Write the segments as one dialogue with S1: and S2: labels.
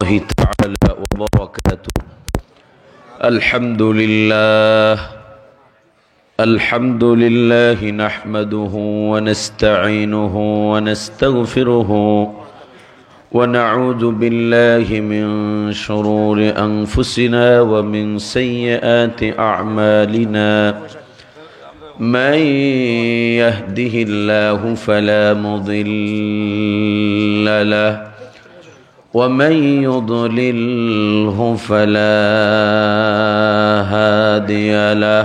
S1: الله تعالى وبركاته. الحمد لله نحمده ونستعينه ونستغفره ونعوذ بالله من شرور أنفسنا ومن سيئات أعمالنا. من يهده الله فلا مضل له ومن يضلله فلا هادي له،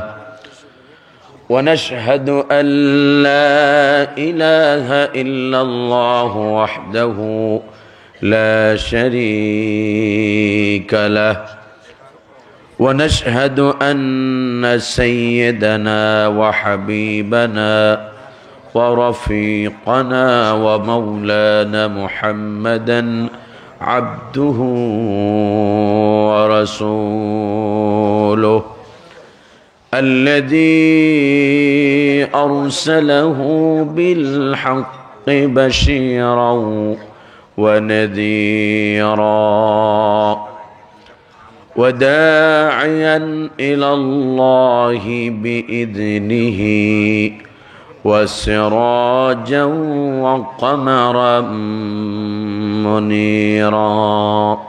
S1: ونشهد أن لا إله إلا الله وحده لا شريك له، ونشهد أن سيدنا وحبيبنا ورفيقنا ومولانا محمدا عبده ورسوله الذي أرسله بالحق بشيرا ونذيرا وداعيا إلى الله بإذنه وسراجا وقمرا منيرا.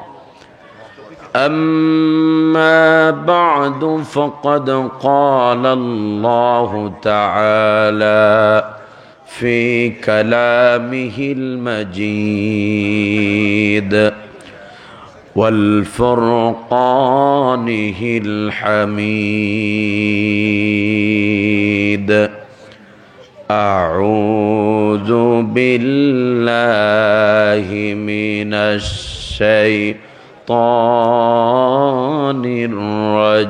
S1: أما بعد فقد قال الله تعالى في كلامه المجيد والفرقانه الحميد: أعوذ بالله من الشيطان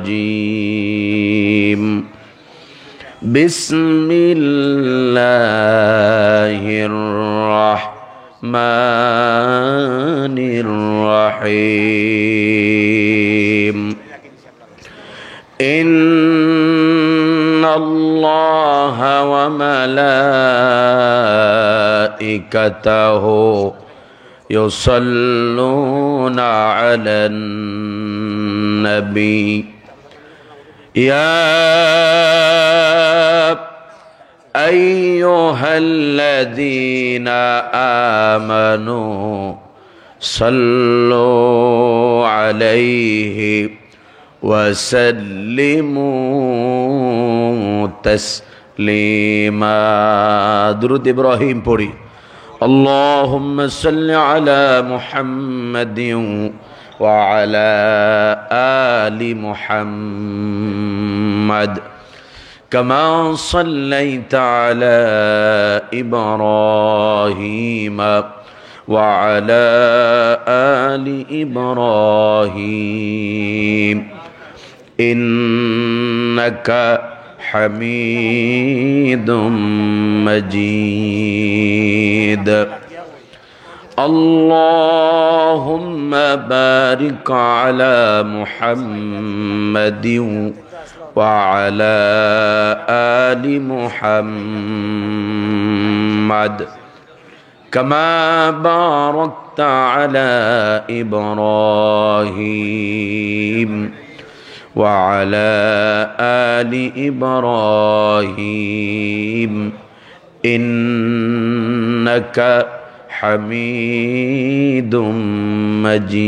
S1: الرجيم. بسم الله الرحمن الرحيم. إن الله وملائكته يصلون على النبي يا أيها الذين آمنوا صلوا عليه وسلموا تسليما. درود إبراهيم পড়ি। اللهم صل على محمد وعلى آل محمد كما صليت على إبراهيم وعلى آل إبراهيم إنك حميد مجيد. اللهم بارك على محمد وعلى آل محمد كما باركت على إبراهيم وعلى آل إبراهيم إنك حميد مجيد.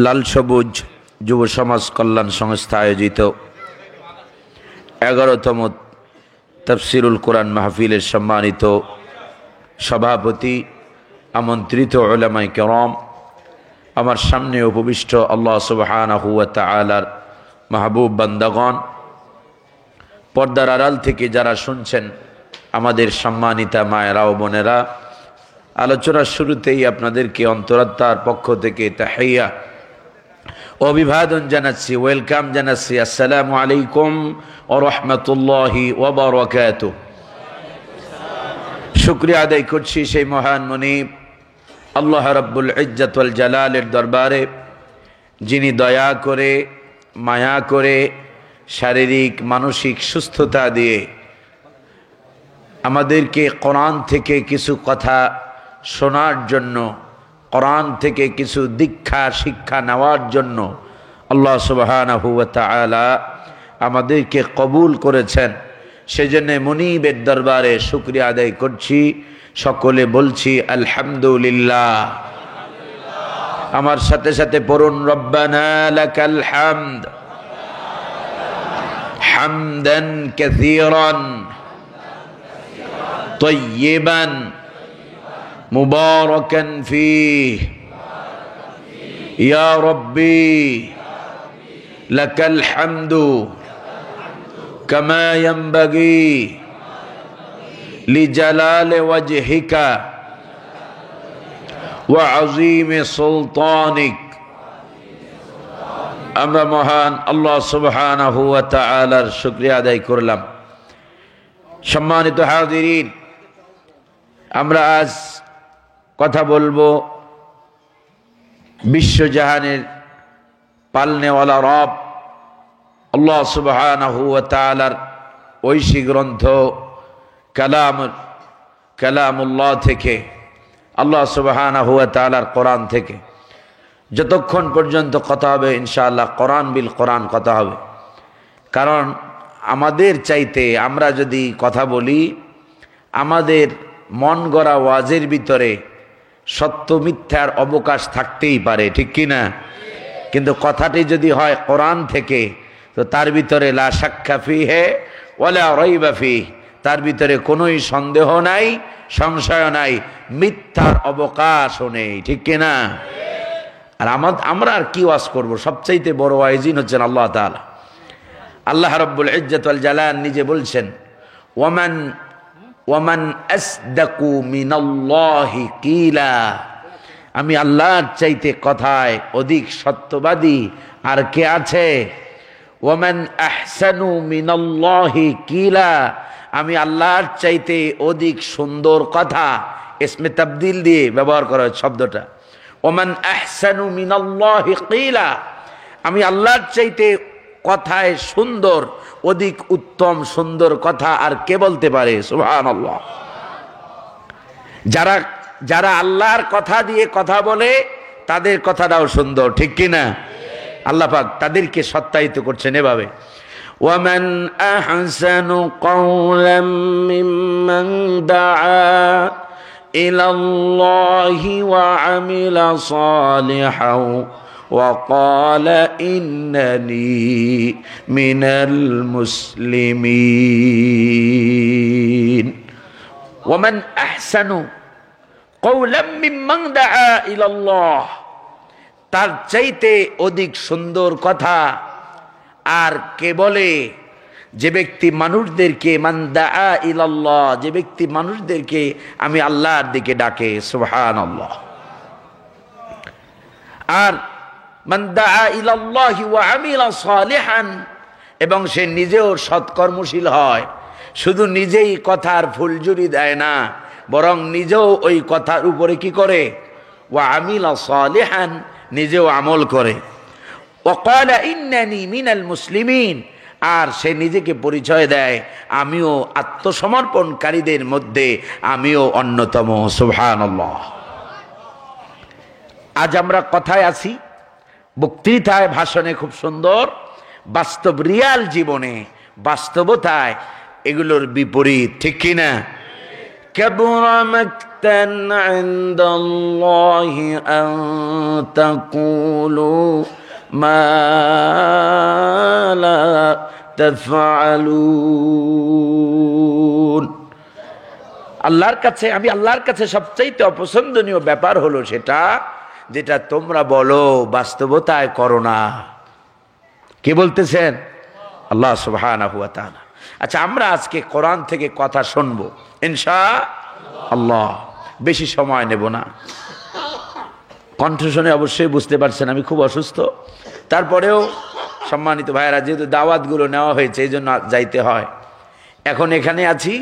S1: লাল সবুজ যুব সমাজ কল্যাণ সংস্থা আয়োজিত 11তম তাফসিরুল কোরআন মাহফিলের সম্মানিত সভাপতি, আমন্ত্রিত উলামায়ে কেরাম, আমার সামনে উপবিষ্ট আল্লাহ সুবহানাহু ওয়া তাআলার মাহবুব বান্দাগণ, পর্দার আড়াল থেকে যারা শুনছেন আমাদের সম্মানিতা মায়েরা ও বোনেরা, আলোচনার শুরুতেই আপনাদেরকে অন্তরাত্মার পক্ষ থেকে তাহিয়া অভিবাদন জানাচ্ছি, ওয়েলকাম জানাচ্ছি। আসসালামু আলাইকুম ওয়া রাহমাতুল্লাহি ওয়া বারাকাতুহু। শুকরিয়া আদায় করছি সেই মহান মুনিব আল্লাহ রাব্বুল ইজ্জত ওয়াল জালালের দরবারে, যিনি দয়া করে মায়া করে শারীরিক মানসিক সুস্থতা দিয়ে আমাদেরকে কোরআন থেকে কিছু কথা শোনার জন্য, কোরআন থেকে কিছু দীক্ষা শিক্ষা নেওয়ার জন্য আল্লাহ সুবহানাহু ওয়া তাআলা আমাদেরকে কবুল করেছেন। সেজন্য মুনিবের দরবারে শুকরিয়া আদায় করছি, সকলে বলছি আলহামদুলিল্লাহ। আমার সাথে সাথে পড়ুন রব্বানা লাকাল হামদ হামদান কাসীরান তাইয়িবান মুবারাকান ফীহ ইয়া রাব্বি লাকাল হামদু কামা ইয়ানবাগি লিজালালি ওয়াজহিকা ওয়া আযীমি সুলতানিক। আমরা মহান আল্লাহ সুবহানাহু ওয়া তাআলার শুকরিয়া আদায় করলাম। সম্মানিত হাজিরিন, আমরা আজ কথা বলবো বিশ্বজাহানের পালনেওয়ালা রব আল্লাহ সুবহানাহু ওয়া তাআলার ঐশী গ্রন্থ কালামুল্লাহ থেকে, আল্লাহ সুবহানাহু ওয়া তাআলার কোরআন থেকে। যতক্ষণ পর্যন্ত কথা হবে ইনশাআল্লাহ কোরআন বিল কোরআন কথা হবে। কারণ আমাদের চাইতে আমরা যদি কথা বলি, আমাদের মন গড়া ওয়াজের ভিতরে সত্য মিথ্যার অবকাশ থাকতেই পারে, ঠিক কি না? কিন্তু কথাটি যদি হয় কোরআন থেকে, তো তার ভিতরে লা শাক্কা ফীহি ওয়ালা রাইবা ফীহি, তার ভিতরে কোনোই সন্দেহ নাই, সংশয় নাই, মিথ্যার অবকাশও নেই, ঠিক কি না? আর আমরা আর কি ওয়াজ করব? সবচাইতে বড় ওয়াইজিন হচ্ছেন আল্লাহ তাআলা। আল্লাহ রাব্বুল ইজ্জত ওয়াল জালাল নিজে বলছেন, ওয়ামান আসদাকু মিনাল্লাহি কিলা, আমি আল্লাহর চাইতে কথায় অধিক সত্যবাদী আর কে আছে? ওয়ামান আহসানু মিনাল্লাহি কিলা, আমি আল্লাহর চাইতে অধিক সুন্দর কথা, ইসমে তাবদিল দিয়ে ব্যবহার করা হয় শব্দটা। ওমান আহসানু মিনাল্লাহি কিলা, আমি আল্লাহর চাইতে কথায় সুন্দর, অধিক উত্তম সুন্দর কথা আর কে বলতে পারে? সুবহানাল্লাহ। যারা আল্লাহর কথা দিয়ে কথা বলে তাদের কথাটাও সুন্দর, ঠিক কি না? আল্লাহ পাক তাদেরকে সত্যায়িত করছেন এভাবে, ওয়ামান আহসানু কাওলাম মিম্মান দাআ ইলাল্লাহি ওয়া আমিলা সালিহান ওয়া ক্বালা ইন্নানি মিনাল মুসলিমিন। ওয়ামান আহসানু কাওলাম মিম্মান দাআ ইলাল্লাহ, তার চাইতে অধিক সুন্দর কথা আর কে বলে? যে ব্যক্তি মানুষদেরকে, মান দাআ ইলাল্লাহ, যে ব্যক্তি মানুষদেরকে আমি আল্লাহর দিকে ডাকে, সুবহানাল্লাহ। আর মান দাআ ইলাল্লাহি ওয়া আমিলা সালিহান, এবং সে নিজেও সৎকর্মশীল হয়, শুধু নিজেই কথার ফুলঝুরি দেয় না, বরং নিজেও ওই কথার উপরে কি করে? ওয়া আমিলা সালিহান, নিজেও আমল করে। ওয়া ক্বালা ইন্নানি মিনাল মুসলিমিন, আর সে নিজেকে পরিচয় দেয় আমিও আত্মসমর্পণকারীদের মধ্যে আমিও অন্যতম, সুবহানাল্লাহ। আজ আমরা কথায় আছি, বক্তৃতায় ভাষণে খুব সুন্দর, বাস্তব রিয়াল জীবনে বাস্তবতায় এগুলোর বিপরীত, ঠিক কি না? কাবুরা মাকতান ইনদাল্লাহি আন তাকুলু মা লা তাফআলুন। আল্লাহর কাছে, আমি আল্লাহর কাছে সবচাইতে অপছন্দনীয় ব্যাপার হলো সেটা যেটা তোমরা বলো বাস্তবতায় করো না। কে বলতেছেন? আল্লাহ সুবহানাহু ওয়া তাআলা। আচ্ছা, আমরা আজকে কোরআন থেকে কথা শুনবো ইনশাআল্লাহ। বেশি সময় নেব না। কণ্ঠ শুনে অবশ্যই বুঝতে পারছেন আমি খুব অসুস্থ। তারপরেও সম্মানিত ভাইয়েরা, যেহেতু দাওয়াতগুলো নেওয়া হয়েছে এই জন্য যাইতে হয়। এখন এখানে আছি,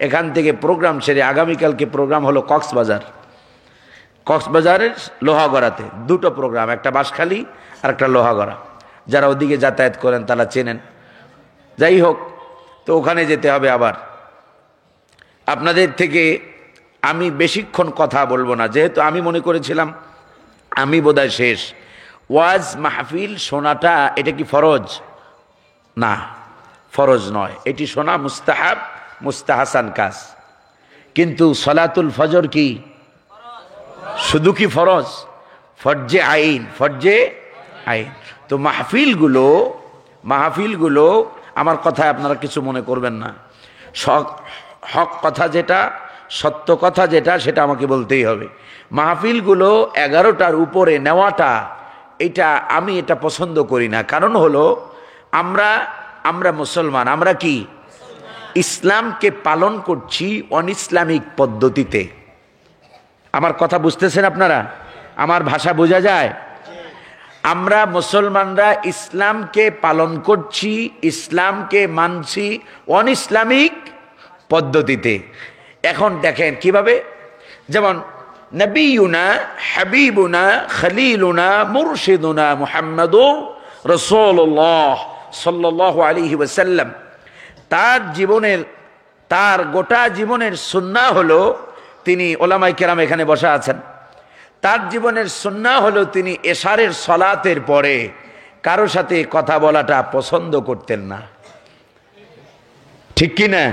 S1: এখান থেকে প্রোগ্রাম সেরে আগামীকালকে প্রোগ্রাম হলো কক্সবাজারের লোহাগড়াতে। দুটো প্রোগ্রাম, একটা বাঁশখালী আর একটা লোহাগড়া। যারা ওদিকে যাতায়াত করেন তারা চেনেন। যাই হোক, তো ওখানে যেতে হবে। আবার আপনাদের থেকে আমি বেশিক্ষণ কথা বলবো না, যেহেতু আমি মনে করেছিলাম আমি বোধহয় শেষ। ওয়াজ মাহফিল শোনাটা এটা কি ফরজ? না, ফরজ নয়, এটি শোনা মুস্তাহাব, মুস্তাহাসান কাজ। কিন্তু সলাতুল ফজর কি শুধু কি ফরজ? ফরজে আইন, ফরজে আইন। তো মাহফিলগুলো আমার কথায় আপনারা কিছু মনে করবেন না, হক কথা যেটা, সত্য কথা যেটা, সেটা আমাকে বলতেই হবে। মাহফিলগুলো 11টার উপরে নেওয়াটা আমি এটা পছন্দ করি না। কারণ হলো আমরা মুসলমান, আমরা কি ইসলামকে পালন করছি অনইসলামিক পদ্ধতিতে। আমার কথা বুঝতেছেন আপনারা? আমার ভাষা বোঝা যায়? আমরা মুসলমানরা ইসলামকে পালন করছি, ইসলামকে মানছি অনইসলামিক পদ্ধতিতে। এখন দেখেন কিভাবে, যেমন নবিয়ুনা হাবিবুনা খলিলুনা মুরশিদুনা মুহাম্মাদুর রাসূলুল্লাহ সাল্লাল্লাহু আলাইহি ওয়াসাল্লাম, তার গোটা জীবনের সুন্নাহ হলো তিনি, ওলামায়ে কেরাম এখানে বসা আছেন, তার জীবনের সুন্নাহ হলো তিনি এশারের সলাতের পরে কারো সাথে কথা বলাটা পছন্দ করতেন না, ঠিক কি না?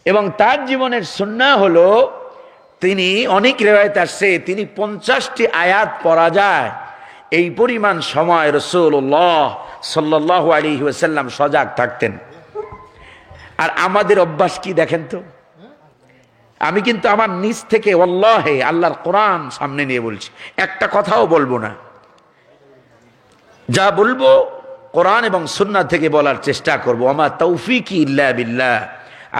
S1: এবং তার জীবনের সুন্নাহ হলো তিনি, অনেক রিওয়ায়াত আসছে, তিনি 50টি আয়াত পড়া যায় এই পরিমাণ সময় রাসূলুল্লাহ সাল্লাল্লাহু আলাইহি ওয়াসাল্লাম সজাগ থাকতেন। আর আমাদের অভ্যাস কি দেখেন তো? আমি কিন্তু আমার নিজ থেকে ওয়াল্লাহি আল্লাহর কোরআন সামনে নিয়ে বলছি, একটা কথাও বলবো না, যা বলবো কোরআন এবং সুন্নাহ থেকে বলার চেষ্টা করব। আমা তৌফিকি ইল্লা বিল্লাহ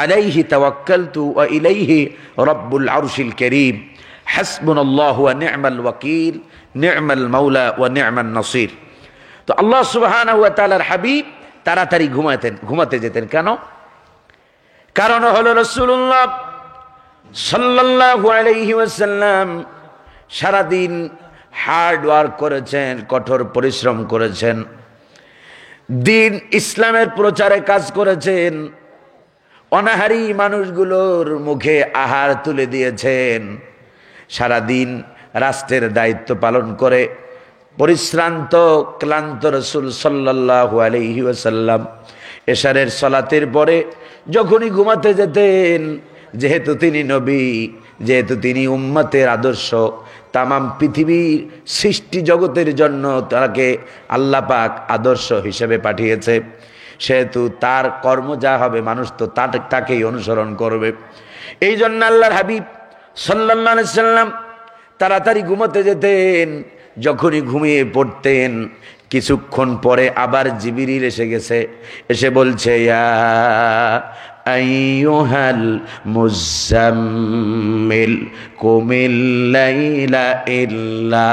S1: আলাইহি তাওয়াক্কালতু ওয়া ইলাইহি রাব্বুল আরশিল কারীম হাসবুনাল্লাহু ওয়া নি'মাল ওয়াকিল নি'মাল মাওলা ওয়া নি'মান নাসির। তো আল্লাহ সুবহানাহু ওয়া তাআলার হাবিব তাড়াতাড়ি ঘুমাতে যেতেন। কেন? কারণ হলো রাসূলুল্লাহ সাল্লাল্লাহু আলাইহি ওয়াসাল্লাম সারাদিন হার্ড ওয়ার্ক করেছেন, কঠোর পরিশ্রম করেছেন, দিন ইসলামের প্রচারে কাজ করেছেন, অনাহারী মানুষগুলোর মুখে আহার তুলে দিয়েছেন, সারাদিন রাষ্ট্রের দায়িত্ব পালন করে পরিশ্রান্ত ক্লান্ত রাসূল সাল্লাল্লাহু আলাইহি ওয়াসাল্লাম এশারের সালাতের পরে যখনই ঘুমাতে যেতেন, যেহেতু তিনি নবী, যেহেতু তিনি উম্মতের আদর্শ, তামাম পৃথিবীর সৃষ্টি জগতের জন্য তাকে আল্লাহ পাক আদর্শ হিসেবে পাঠিয়েছে, সেহেতু তার কর্ম যা হবে মানুষ তো তাকেই অনুসরণ করবে। এই জন্য আল্লাহর হাবিব সাল্লাল্লাহু আলাইহি সাল্লাম তাড়াতাড়ি ঘুমাতে যেতেন। যখনই ঘুমিয়ে পড়তেন, কিছুক্ষণ পরে আবার জিবরিল এসে গেছে, এসে বলছে, ইয়া আইয়ুহাল মুজাম্মিল কুমিল লাইলা ইল্লা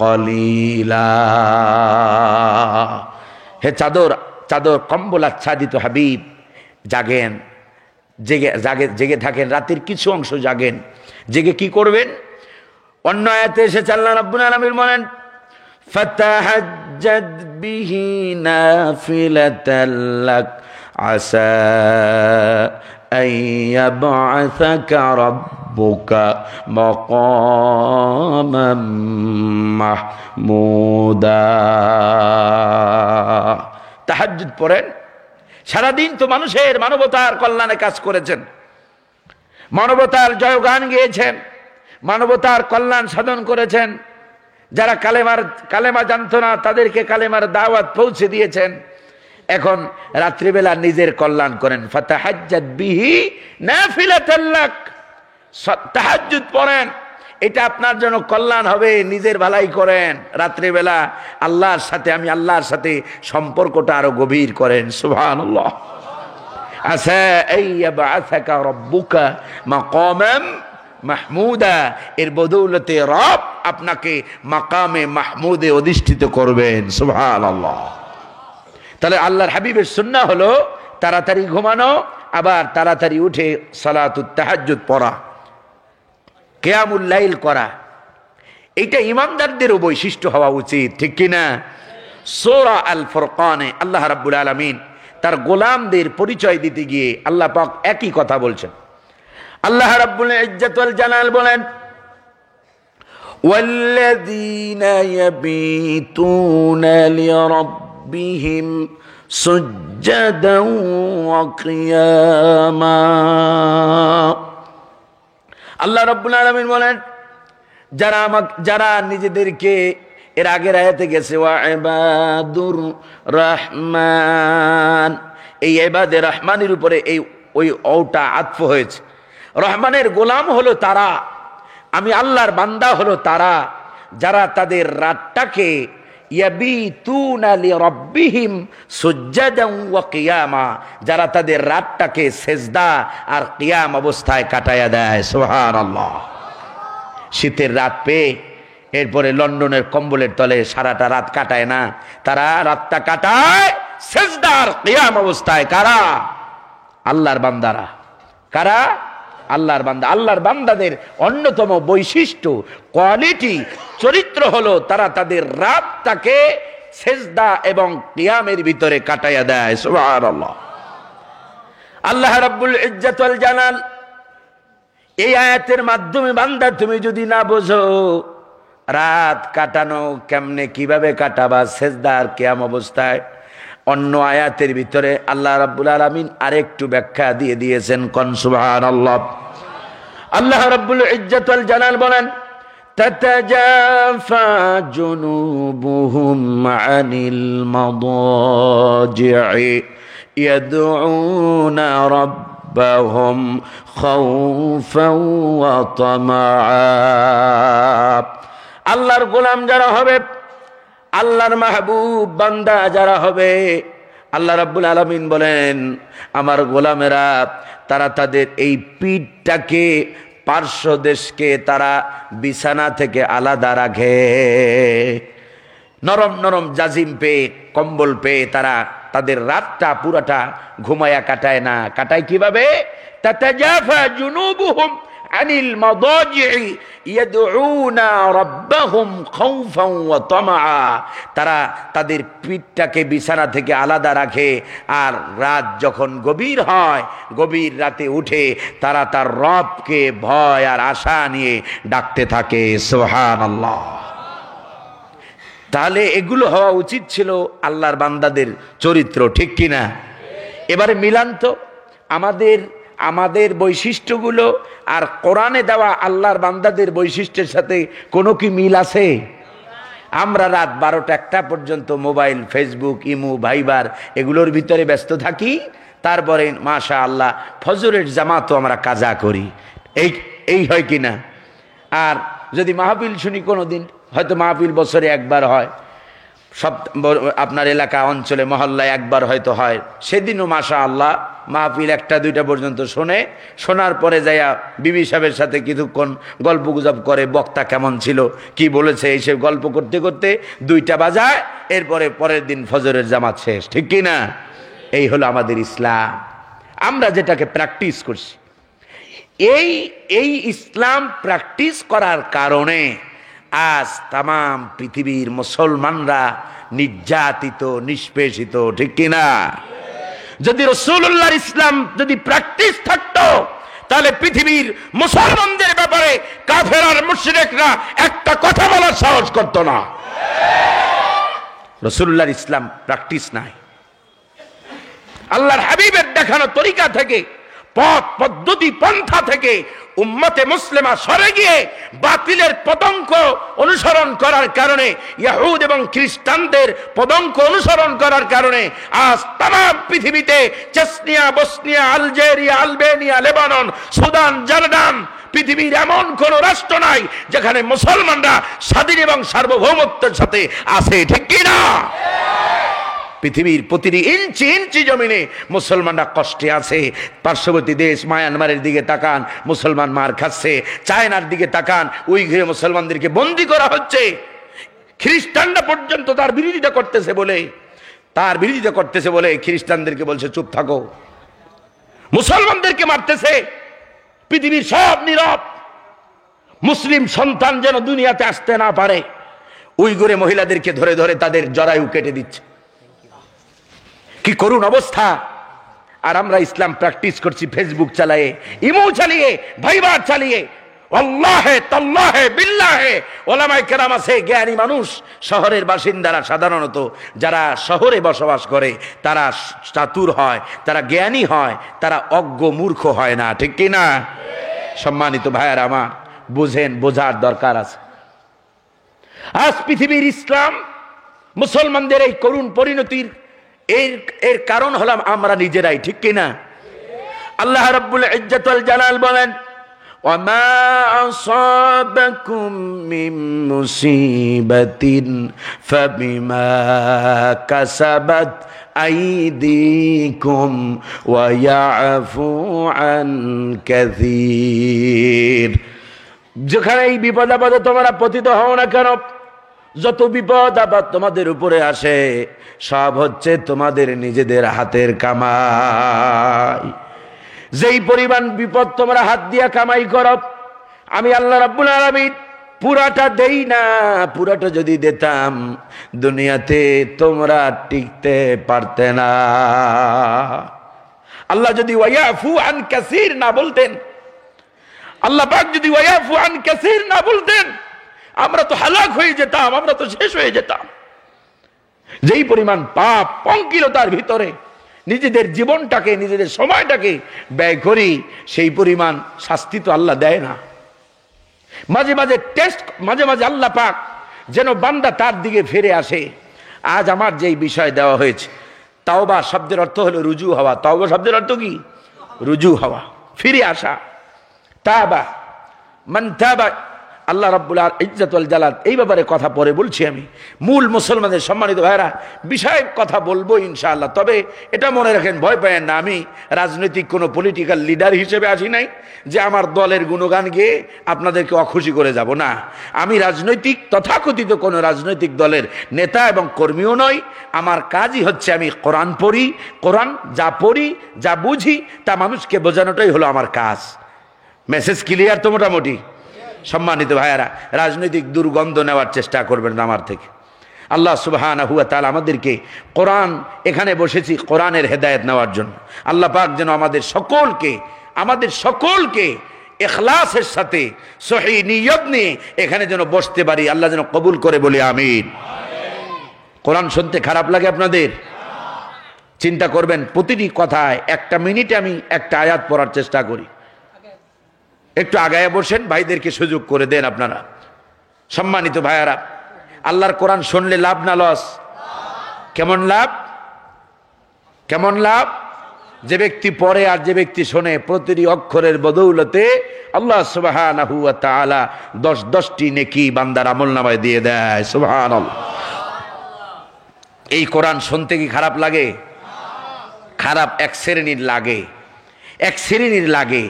S1: কলিলা। হে চাদর কম্বল আচ্ছাদিত হাবিব, জাগেন, জেগে থাকেন, রাতের কিছু অংশ জাগেন। জেগে কি করবেন? অন্য আয়াতে এসেছে আল্লাহ রাব্বুল আলামিন বলেন, ফাতাহাজ্জাদ বিহি নাফিলাতাল লাক আসা আইয়াবআসাকা রাব্বুকা মাকামাম মাহমুদা। তাহাজ্জুদ পড়েন। সারাদিন তো মানবতার কল্যাণে কাজ করেছেন, মানবতার জয়গান গেয়েছেন, মানবতার কল্যাণ সাধন করেছেন। যারা কালেমা জানতো না তাদেরকে কালেমার দাওয়াত পৌঁছে দিয়েছেন। এখন রাত্রিবেলা নিজের কল্যাণ করেন। ফাতাহাজ্জাদ বিহি নাফিলাতাল লাক, তাহাজ্জুদ পড়েন, এটা আপনার জন্য কল্যাণ হবে, নিজের ভালাই করেন। রাত্রিবেলা আল্লাহর সাথে, আমি আল্লাহর সাথে সম্পর্কটা আরো গভীর করেন। সুবহানাল্লাহ। আসা আইয়াবআসাকা রাব্বুকা মাকামাম মাহমুদা, এর বদৌলতে রব আপনাকে মাকামে মাহমুদে অধিষ্ঠিত করবেন। সুবহানাল্লাহ। তাহলে আল্লাহর হাবিবের সুন্নাহ হলো তাড়াতাড়ি ঘুমানো, আবার তাড়াতাড়ি উঠে সালাতুত তাহাজ্জুদ পড়া, কিয়ামুল লাইল করা। এইটা ইমানদারদেরও বৈশিষ্ট্য হওয়া উচিত, ঠিক কিনা? সূরা আল ফুরকানে আল্লাহ রাব্বুল আলামিন তার গোলামদের পরিচয় দিতে গিয়ে আল্লাহ পাক একই কথা বলছেন। আল্লাহ রাব্বুল ইজ্জত ওয়াল জালাল বলেন, ওয়াল্লাযীনা ইয়াবিতুনা লিরাব্বিহিম সুজদান ওয়া কিয়ামা। আল্লাহ রাব্বুল আলামিন বলেন, যারা নিজেদেরকে, এর আগের আয়াতে গেছে ওয়া ইবাদুর রহমান, এই ইবাদে রহমানের উপরে ওই ওটা আতফ হয়েছে। রহমানের গোলাম হলো তারা, আমি আল্লাহর বান্দা হলো তারা যারা তাদের রাতটাকে ইয়াবিতুনা লিরাব্বিহিম সুজদান ওয়া কিয়ামা, যারা তাদের রাতটাকে সেজদা আর কিয়াম অবস্থায় কাটায়া দেয়। সুবহানাল্লাহ। শীতের রাত পেয়ে এরপরে লন্ডনের কম্বলের তলে সারাটা রাত কাটায় না, তারা রাতটা কাটায় সেজদা আর কিয়াম অবস্থায়। কারা? আল্লাহর বান্দারা। কারা? আল্লাহর বান্দা। আল্লাহর বান্দাদের অন্যতম বৈশিষ্ট্য, কোয়ালিটি, চরিত্র হলো তারা তাদের রাতটাকে সেজদা এবং কিয়ামের ভিতরে কাটায়া দেয়। সুবহানাল্লাহ। আল্লাহ রাব্বুল ইজ্জত ওয়াল জালাল এই আয়াতের মাধ্যমে, বান্দা তুমি যদি না বোঝো রাত কাটানো কেমনে, কিভাবে কাটাবা সেজদা আর কিয়াম অবস্থায়, অন্য আয়াতের ভিতরে আল্লাহ রাব্বুল আলামিন আরেকটু ব্যাখ্যা দিয়ে দিয়েছেন। কোন সুবহানাল্লাহ। আল্লাহ রাব্বুল ইজ্জত ওয়াল জালাল বলেন, তাতাজাফা জুনুবুহুম আনিল মাদাজি'i ইয়াদউনা রাব্বাহুম খাউফান ওয়া তামাআ। আল্লাহর গোলাম যারা হবে, আল্লাহর মাহবুব বান্দা যারা হবে, আল্লাহ রাব্বুল আলামিন বলেন আমার গোলামেরা তারা তাদের এই পিঠটাকে, পার্শ্বদেশকে তারা বিছানা থেকে আলাদা রাখে। নরম নরম জাজিম পেয়ে, কম্বল পেয়ে তারা তাদের রাতটা পুরাটা ঘুমায়া কাটায় না। কাটায় কিভাবে? তাতাজাফা জুনুবুহুম আনিল মাদাজি'i ইয়াদউনা রাব্বাহুম খাউফান ওয়া তামাআ। তারা তাদের পিঠটাকে বিছানা থেকে আলাদা রাখে, আর রাত যখন গভীর হয়, গভীর রাতে উঠে তারা তার রবকে ভয় আর আশা নিয়ে ডাকতে থাকে। সুবহানাল্লাহ। তাহলে এগুলো হওয়া উচিত ছিল আল্লাহর বান্দাদের চরিত্র, ঠিক কিনা? এবারে মিলান তো আমাদের বৈশিষ্ট্যগুলো আর কোরআনে দেওয়া আল্লাহর বান্দাদের বৈশিষ্ট্যের সাথে কোনো কি মিল আছে? আমরা রাত 12টা-1টা পর্যন্ত মোবাইল, ফেসবুক, ইমু, ভাইবার এগুলোর ভিতরে ব্যস্ত থাকি, তারপরে মাশাআল্লাহ ফজরের জামাতও আমরা কাজা করি। এই হয় কি না? আর যদি মাহফিল শুনি, কোনো দিন হয়তো মাহফিল বছরে একবার হয়, আপনার এলাকা অঞ্চলে মহল্লায় একবার হয়তো হয়, সেদিনও মাশাআল্লাহ মাহফিল 1টা-2টা পর্যন্ত শোনার পরে যাইয়া বিবি সাহেবের সাথে কিছুক্ষণ গল্প গুজব করে, বক্তা কেমন ছিল, কি বলেছে, এইসব গল্প করতে করতে 2টা বাজায়, এরপরে পরের দিন ফজরের জামাত শেষ, ঠিক কি না? এই হলো আমাদের ইসলাম, আমরা যেটাকে প্র্যাকটিস করছি। এই ইসলাম প্র্যাকটিস করার কারণে আজ তামাম পৃথিবীর মুসলমানরা নির্যাতিত, নিষ্পেষিত, ঠিক কিনা? যদি রাসূলুল্লাহর ইসলাম যদি প্র্যাকটিস থাকতো, তাহলে পৃথিবীর মুসলমানদের ব্যাপারে কাফের আর মুশরিকরা একটা কথা বলার সাহস করত না। রাসূলুল্লাহর ইসলাম প্র্যাকটিস নাই। আল্লাহর হাবিবের দেখানো তরিকা থেকে, পথ পদ্ধতি, পন্থা থেকে উম্মতে মুসলিমা সরে গিয়ে বাতিলের পদঙ্ক অনুসরণ করার কারণে, ইহুদ এবং খ্রিস্টানদের পদঙ্ক অনুসরণ করার কারণে আজ তামাম পৃথিবীতে Chechnya, Bosnia, Algeria, Albania, Lebanon, Sudan, Jordan, পৃথিবীর এমন কোন রাষ্ট্র নাই যেখানে মুসলমানরা স্বাধীন এবং সার্বভৌমত্বের সাথে আছে, ঠিক কি না? পৃথিবীর প্রতিটি ইঞ্চি ইঞ্চি জমিনে মুসলমানরা কষ্টে আছে। পার্শ্ববর্তী দেশ মায়ানমারের দিকে তাকান, মুসলমান মার খাচ্ছে। চায়নার দিকে তাকান, উইঘুরে মুসলমানদেরকে বন্দী করা হচ্ছে। খ্রিস্টানরা পর্যন্ত তার বিরোধিতা করতেছে বলে খ্রিস্টানদেরকে বলছে চুপ থাকো। মুসলমানদেরকে মারতেছে, পৃথিবীর সব নীরব। মুসলিম সন্তান যেন দুনিয়াতে আসতে না পারে। উইঘুরে মহিলাদেরকে ধরে ধরে তাদের জরায়ু কেটে দিচ্ছে। কি করুণ অবস্থা! আর আমরা ইসলাম প্র্যাকটিস করছি ফেসবুক চালিয়ে, ইমো চালিয়ে, ভাইবার চালিয়ে। আল্লাহে তাল্লাহে বিল্লাহে ওলামায়ে কেরাম আছে, জ্ঞানী মানুষ, শহরের বাসিন্দারা সাধারণত যারা শহরে বসবাস করে তারা চাতুর হয়, তারা জ্ঞানী হয়, তারা অজ্ঞ মূর্খ হয় না, ঠিক কি না? সম্মানিত ভাইয়েরা আমার, বুঝেন, বোঝার দরকার আছে। আজ পৃথিবীর ইসলাম মুসলমানদের এই করুণ পরিণতির এর কারণ হলাম আমরা নিজেরাই, ঠিক কি না? আল্লাহ রাব্বুল ইজ্জত ওয়াল জালাল বলেন, وما أصابكم من مصيبة فبما كسبت أيديكم ويعفو عن كثير। যেখানে এই বিপদ আপদে তোমরা পতিত হও না কেন, যত বিপদ আপদ তোমাদের উপরে আসে সব হচ্ছে তোমাদের নিজেদের হাতের কামাই। যেই পরিমাণ বিপদ তোমরা হাত দিয়া কামাই করো, আমি আল্লাহ রাব্বুল আলামিন পুরাটা দেই না। পুরাটা যদি দিতাম দুনিয়াতে তোমরা টিকতে পারতে না। আল্লাহ যদি ওয়ায়াফু আন কাসীর না বলতেন, আল্লাহ পাক যদি ওয়ায়াফু আন কাসীর না বলতেন, আমরা তো হালাক হয়ে যেতাম, আমরা তো শেষ হয়ে যেতাম। যেই পরিমাণ পাপ পঙ্কিলতার ভিতরে নিজেদের জীবনটাকে, নিজেদের সময়টাকে ব্যয় করি, সেই পরিমাণ শাস্তি তো আল্লাহ দেয় না। মাঝে মাঝে টেস্ট, মাঝে মাঝে আল্লাহ পাক যেন বান্দা তার দিকে ফিরে আসে। আজ আমার যেই বিষয় দেওয়া হয়েছে, তাওবা শব্দের অর্থ হলো রুজু হওয়া। তাওবা শব্দের অর্থ কি? রুজু হওয়া, ফিরে আসা। তাবা মান তাবা, আল্লাহ রাব্বুল ইজ্জত ওয়াল জালাল এই ব্যাপারে কথা পরে বলছি। আমি মূল মুসলমানদের সম্মানিত ভাইরা বিষয়ে কথা বলবো ইনশাআল্লাহ। তবে এটা মনে রাখেন, ভয় পায়েন না, আমি রাজনৈতিক কোনো পলিটিক্যাল লিডার হিসেবে আসি নাই যে আমার দলের গুণগান গেয়ে আপনাদেরকে অখুশি করে যাব না। আমি রাজনৈতিক তথাকথিত কোনো রাজনৈতিক দলের নেতা এবং কর্মীও নই। আমার কাজই হচ্ছে আমি কোরআন পড়ি, কোরআন যা পড়ি, যা বুঝি তা মানুষকে বোঝানোটাই হলো আমার কাজ। মেসেজ ক্লিয়ার তো মোটামুটি? সম্মানিত ভাইয়ারা, রাজনৈতিক দুর্গন্ধ নেওয়ার চেষ্টা করবেন না আমার থেকে। আল্লাহ সুবহানাহু ওয়া তাআলা আমাদেরকে কোরআন, এখানে বসেছি কোরআনের হেদায়েত নেওয়ার জন্য। আল্লাহ পাক যেন আমাদের সকলকে ইখলাসের সাথে সহি নিয়ত নিয়ে এখানে যেন বসতে পারি, আল্লাহ যেন কবুল করে, বলি আমিন। কোরআন শুনতে খারাপ লাগে আপনাদের? চিন্তা করবেন, প্রতিটি কথায় একটা মিনিটে আমি একটা আয়াত পড়ার চেষ্টা করি। একটু আগায় বসেন, ভাইদেরকে সুযোগ করে দেন আপনারা। সম্মানিত ভাইয়ারা, আল্লাহর কোরআন শুনলে লাভ না লস? কেমন লাভ? কেমন লাভ? যে ব্যক্তি পড়ে আর যে ব্যক্তি শোনে, প্রতিটি অক্ষরের বদৌলতে আল্লাহ সুবহানাহু ওয়া তাআলা 10-10টি নেকি বান্দার আমলনামায় দিয়ে দেয়। সুবহানাল্লাহ। এই কোরআন শুনতে কি খারাপ লাগে? খারাপ এক শ্রেণীর লাগে, এক শ্রেণীর লাগে।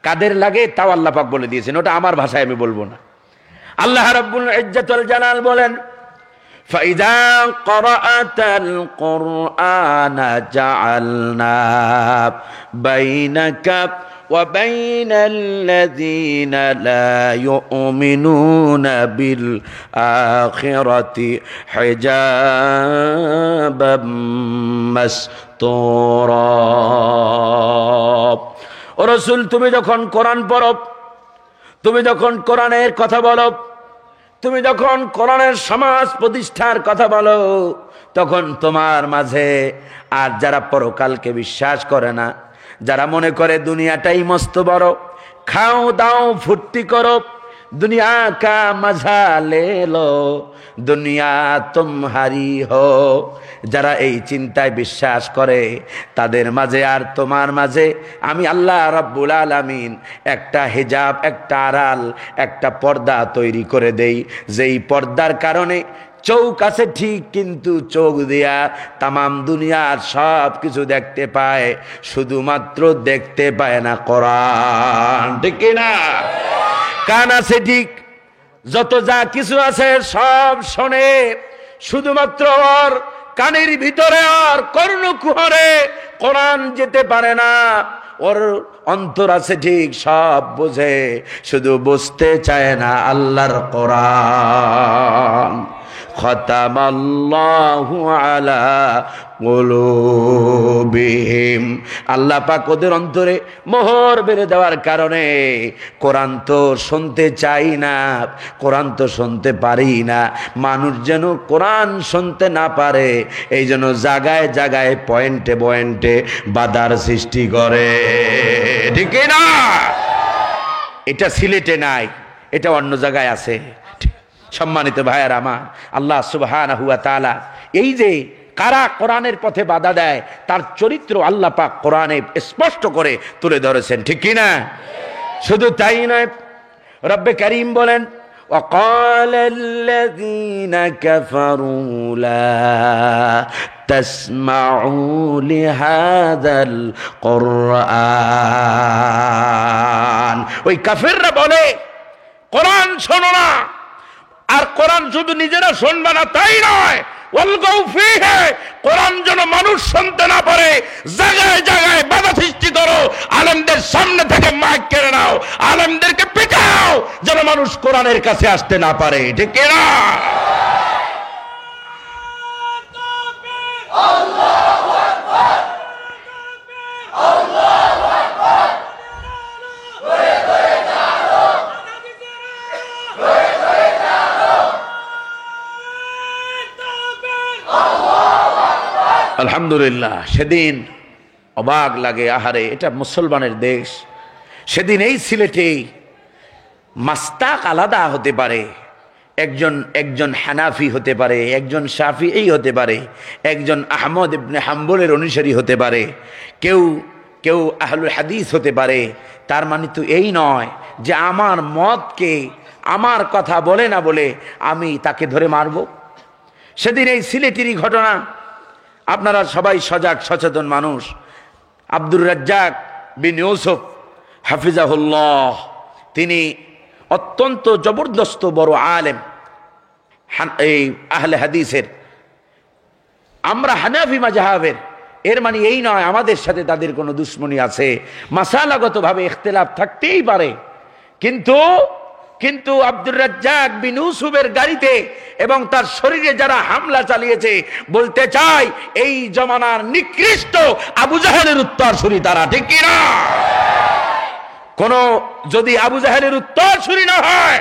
S1: কাদের লাগে তাও আল্লাহ পাক বলে দিয়েছেন, ওটা আমার ভাষায় আমি বলবো না। আল্লাহ রাব্বুল ইজ্জত ওয়াল জালাল বলেন, ফাইযা ক্বরাআতাল কুরআনা জাআলনা বাইনাকা ওয়া বাইনাল্লাযীনা লা ইউমিনুনা বিল আখিরাতি হিজাবাম মাসতুরা। ও রাসূল, তুমি যখন কোরআন পড়ো, তুমি যখন কোরআনের কথা বলো, তুমি যখন কোরআনের সমাজ প্রতিষ্ঠার কথা বলো, তখন তোমার মাঝে আর যারা পরকালকে বিশ্বাস করে না, যারা মনে করে দুনিয়াটাই মস্ত বড়, খাও দাও ফুর্তি করো, দুনিয়া কা মজা লে লো, দুনিয়া তুমহারি হো, যারা এই চিন্তায় বিশ্বাস করে, তাদের মাঝে আর তোমার মাঝে আমি আল্লাহ রাব্বুল আলামিন একটা হিজাব, একটা আড়াল, একটা পর্দা তৈরি করে দেই, যেই পর্দার কারণে চোখ আছে ঠিক, কিন্তু চোখ দিয়া তামাম দুনিয়ার সব কিছু দেখতে পায়, শুধুমাত্র দেখতে পায় না কোরআন, ঠিক না? কান আছে ঠিক, যত যা কিছু আছে সব শোনে, শুধুমাত্র ওর কানের ভিতরে আর কর্ণকুহরে কোরআন যেতে পারে না। ওর অন্তর আছে ঠিক, সব বোঝে, শুধু বুঝতে চায় না আল্লাহর কোরআন। খতামাল্লাহু আলা কুলুবিহিম, আল্লাহ পাক ওদের অন্তরে মোহর বেঁধে দেওয়ার কারণে কোরআন তো শুনতে চাই না, কোরআন তো শুনতে পারি না, মানুষ যেন কোরআন শুনতে না পারে এই জন্য জায়গায় জায়গায় পয়েন্টে পয়েন্টে বাধার সৃষ্টি করে, ঠিক না? এটা সিলেটে নাই, এটা অন্য জায়গায় আছে। সম্মানিত ভাইয়ার আমার, আল্লাহ সুবহানাহু ওয়া তাআলা এই যে কারা কোরআনের পথে বাধা দেয় তার চরিত্র আল্লাহ পাক কোরআনে স্পষ্ট করে তুলে ধরেছেন, ঠিক কি না? শুধু তাই নয়, রব্বে কারীম বলেন وقال الذين كفروا لا تسمعوا لهذا القرآن, ওই কাফেররা বলে কোরআন শোনো না। আর কোরআন শুধু নিজেরা শুনবে না তাই নয়, ওয়ালগাউ ফীহি, কোরআন যেন মানুষ শুনতে না পারে জায়গায় জায়গায় বাধা সৃষ্টি করো, আলেমদের সামনে থেকে মাইক কেড়ে নাও, আলেমদেরকে পিটাও যেন মানুষ কোরআনের কাছে আসতে না পারে, ঠিক কি না? আল্লাহু আকবার, আল্লাহু আকবার, ধরে ধরে চালো, ধরে ধরে চালো, আলহামদুলিল্লাহ। সেদিন অবাক লাগে, আহারে এটা মুসলমানের দেশ। সেদিন এই সিলেটে মাস্তাক আলাদা হতে পারে, একজন হানাফি হতে পারে, একজন শাফিঈ হতে পারে, একজন আহমদ ইবনে হাম্বলের অনুসারী হতে পারে, কেউ আহলুল হাদিস হতে পারে। তার মানে তো এই নয় যে আমার মতকে, আমার কথা বলে না বলে আমি তাকে ধরে মারব। সেদিন এই সিলেটেরই ঘটনা, আপনারা সবাই সজাগ সচেতন মানুষ। আব্দুর রাজ্জাক বিন ইউসুফ হাফিজাহুল্লাহ, তিনি অত্যন্ত জবরদস্ত বড় আলেম, এই আহলে হাদিসের। আমরা হানাফি মাযহাবের, এর মানে এই নয় আমাদের সাথে তাদের কোনো দুশ্মনী আছে, মাসালাগতভাবে ইখতিলাফ থাকতেই পারে। কিন্তু আব্দুর রাজ্জাক বিন ইউসুফের গাড়িতে এবং তার শরীরে যারা হামলা চালিয়েছে, বলতে চাই এই জমানার নিকৃষ্ট আবু জাহেলের উত্তরসূরি তারা, ঠিক কি না? কোন যদি আবু জাহেলের উত্তরসূরি না হয়,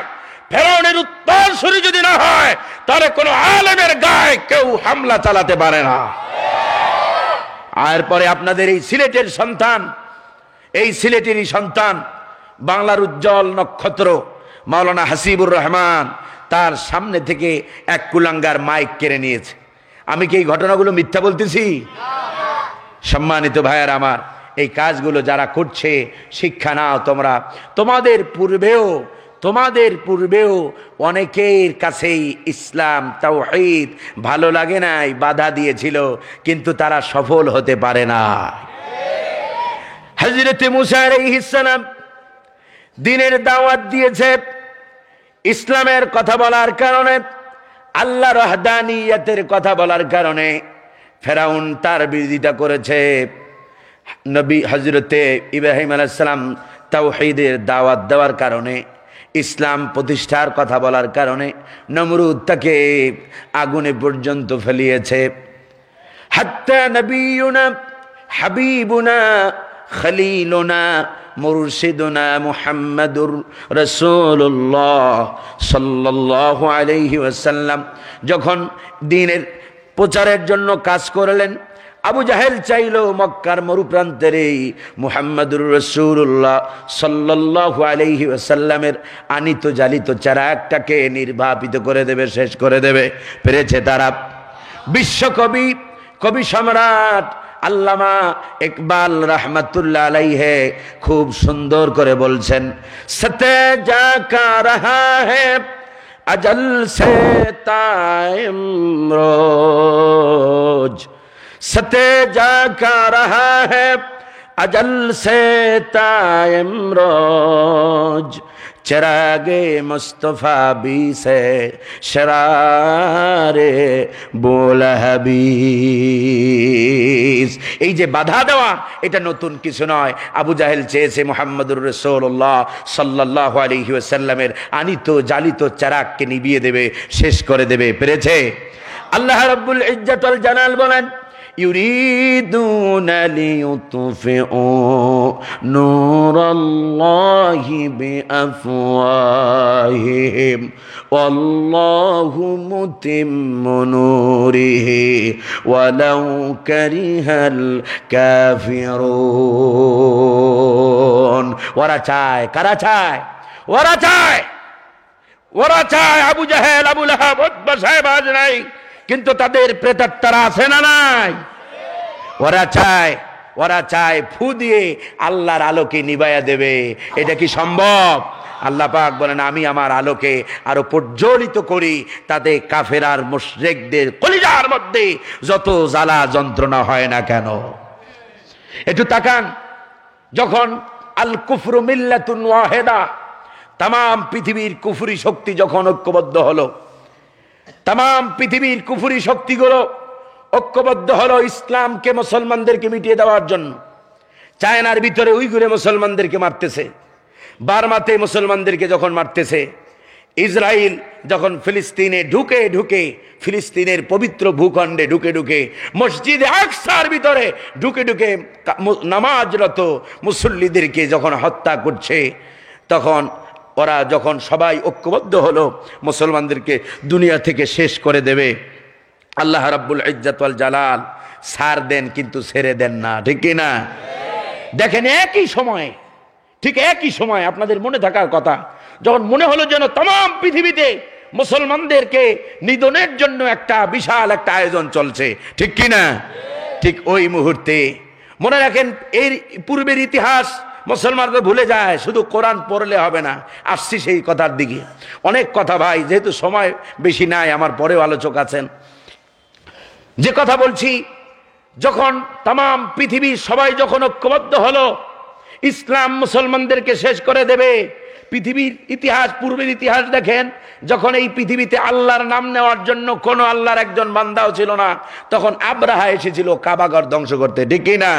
S1: ফেরাউনের উত্তরসূরি যদি না হয়, তাহলে কোন আলেমের গায়ে কেউ হামলা চালাতে পারে না। আর পরে আপনাদের এই সিলেটের সন্তান, এই সিলেটেরই সন্তান, বাংলার উজ্জ্বল নক্ষত্র মাওলানা হাসিবুর রহমান, তার সামনে থেকে এক কুলাঙ্গার মাইক কেড়ে নিয়েছে। আমি কি এই ঘটনাগুলো মিথ্যা বলতেছি? সম্মানিত ভাইয়ার আমার, এই কাজগুলো যারা করছে শিক্ষা নাও তোমরা। তোমাদের পূর্বেও অনেকের কাছেই ইসলাম তাওহীদ ভালো লাগে নাই, বাধা দিয়েছিল, কিন্তু তারা সফল হতে পারে না। হযরত মুসা আলাইহিস সালাম দ্বীনের দাওয়াত দিয়েছে, ইসলামের কথা বলার কারণে, আল্লাহর ওয়াহদানিয়তের কথা বলার কারণে ফেরাউন তার বিরোধিতা করেছে। নবী হযরতে ইব্রাহিম আলাইহিস সালাম তাওহীদের দাওয়াত দেওয়ার কারণে, ইসলাম প্রতিষ্ঠার কথা বলার কারণে নমরুদ তাকে আগুনে পর্যন্ত ফেলিয়েছে। হাত্তা নবিয়ুনা হাবিবুনা খলিলুনা মুরশিদুনা মুহাম্মাদুর রাসূলুল্লাহ সাল্লাল্লাহু আলাইহি ওয়াসাল্লাম যখন দ্বীনের প্রচারের জন্য কাজ করলেন, আবু জাহেল চাইল মক্কার মরুপ্রান্তের এই মুহাম্মাদুর রাসূলুল্লাহ সাল্লাল্লাহু আলাইহি ওয়াসাল্লামের আনিত জালিত চারাকটাকে নির্বাপিত করে দেবে, শেষ করে দেবে। পেরেছে তারা। বিশ্বকবি, কবি সম্রাট আল্লামা ইকবাল রহমতুল্লাহ আলাইহি খুব সুন্দর করে বলছেন, সতে যা কা রহা হ্যায় अजल से ताइम रोज सते जा का रहा है अजल से ताइम रोज चिरागे मुस्तफा भी से शरारे बोलहबीस। এই যে বাধা দেওয়া এটা নতুন কিছু নয়। আবু জাহেল চেয়েছে মুহাম্মদুর রাসূলুল্লাহ সাল্লাল্লাহু আলাইহি ওয়াসাল্লামের আনিত জালিত চারাককে নিভিয়ে দেবে, শেষ করে দেবে। পেরেছে। আল্লাহ রাব্বুল ইজ্জত ওয়াল জালাল বলেন, ইউরিদুনা লিইউতফিউ নূরাল্লাহি বিআফওয়াহিহিম ওয়াল্লাহু মুতিম্মু নূরিহি ওয়ালাউ কারিহাল কাফিরুন। ওরা চায়, কারা চায়? ওরা চায়, ওরা চায় আবু জাহেল, আবু লাহাব, উতবা সাহেব আজ নাই, কিন্তু তাদের প্রেতাত্মারা আছে না নাই? ওরা চায় ফু দিয়ে আল্লাহর আলোকে নিভাইয়া দেবে। এটা কি সম্ভব? আল্লাহ পাক বলেন, আমি আমার আলোকে আরো প্রজ্বলিত করি, তাতে কাফের আর মুশরিকদের কলিজার মধ্যে যত জ্বালা যন্ত্রণা হয় না কেন। একটু তাকান, যখন আল কুফরু মিল্লাতুন ওয়াহিদা, তাম পৃথিবীর কুফরি শক্তি যখন ঐক্যবদ্ধ হলো, তাম পৃথিবীর কুফরি শক্তিগুলো ঐক্যবদ্ধ হলো ইসলামকে, মুসলমানদেরকে মিটিয়ে দেওয়ার জন্য। চায়নার ভিতরে উইগুরে মুসলমানদেরকে মারতেছে, বার্মাতে মুসলমানদেরকে যখন মারতেছে, ইসরায়েল যখন ফিলিস্তিনে ঢুকে ঢুকে, ফিলিস্তিনের পবিত্র ভূখণ্ডে ঢুকে ঢুকে, মসজিদে আকসার ভিতরে ঢুকে ঢুকে নামাজরত মুসল্লিদেরকে যখন হত্যা করছে, তখন ওরা যখন সবাই ঐক্যবদ্ধ হলো মুসলমানদেরকে দুনিয়া থেকে শেষ করে দেবে, আল্লাহ রাব্বুল ইজ্জত ওয়াল জালাল ছাড় দেন কিন্তু ছেড়ে দেন না, ঠিক কি না? দেখেন একই সময়ে, ঠিক একই সময় আপনাদের মনে থাকার কথা, যখন মনে হলো যেন তাম পৃথিবীতে মুসলমানদেরকে নিধনের জন্য একটা বিশাল একটা আয়োজন চলছে, ঠিক কি না? ঠিক ওই মুহূর্তে মনে রাখেন, এর পূর্বের ইতিহাস মুসলমানরা ভুলে যায়, শুধু কোরআন পড়লে হবে না। আসছি সেই কথার দিকে, অনেক কথা ভাই, যেহেতু সময় বেশি নাই, আমার পরেও আলোচক আছেন। যে কথা বলছি, যখন তাম পৃথিবীর সবাই যখন ঐক্যবদ্ধ হলো ইসলাম মুসলমানদেরকে শেষ করে দেবে, পৃথিবীর ইতিহাস, পূর্বের ইতিহাস দেখেন, যখন এই পৃথিবীতে আল্লাহর নাম নেওয়ার জন্য কোন আল্লাহর একজন বান্দাও ছিল না, তখন আব্রাহা এসেছিল কাবাঘর ধ্বংস করতে, ঠিক কি না?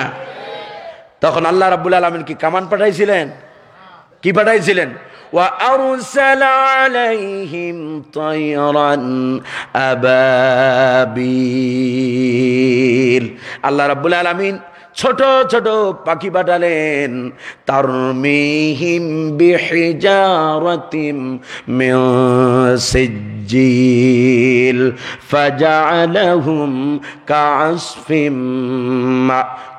S1: তখন আল্লাহ রাব্বুল আলামিন কি কামান পাঠাইছিলেন? কি পাঠাইছিলেন? وَأَرْسَلَ عَلَيْهِمْ طَيْرًا أَبَابِيلَ। আল্লাহ রাব্বুল আলামিন ছোট ছোট পাখি পাঠালেন, তারমিহিম বিহিজারাতিম মিন সিজ্জিল ফাজআলাহুম কাআসফিম মাকুল।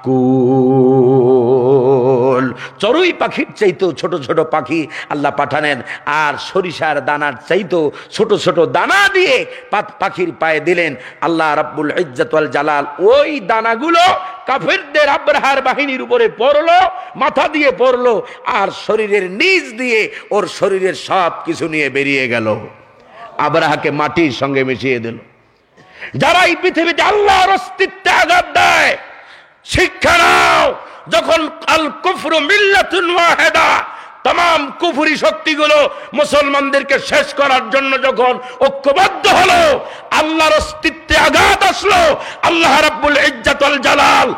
S1: চড়ুই পাখির চাইতো ছোট ছোট পাখি আল্লাহ পাঠালেন, আর সরিষার দানার চাইতো ছোট ছোট দানা দিয়ে পাখির পায়ে দিলেন আল্লাহ রাব্বুল ইজ্জত ওয়াল জালাল। ওই দানাগুলো কাফেরদের আব্রাহার বাহিনীর উপরে পড়লো, মাথা দিয়ে পড়লো, আর শরীরের নিচ দিয়ে ওর শরীরের সব কিছু নিয়ে বেরিয়ে গেল, আব্রাহাকে মাটির সঙ্গে মিশিয়ে দিল। যারা এই পৃথিবীতে আল্লাহর অস্তিত্বে আঘাত দেয়, শিক্ষা নাও, যখন আল কুফরু মিল্লাতুন ওয়াহিদা, তাম কুফরি শক্তিগুলো মুসলমানদেরকে শেষ করার জন্য যখন ঐক্যবদ্ধ হলো, আল্লাহর অস্তিত্বে আঘাত আসলো, আল্লাহ রাব্বুল ইজ্জত ওয়াল জালাল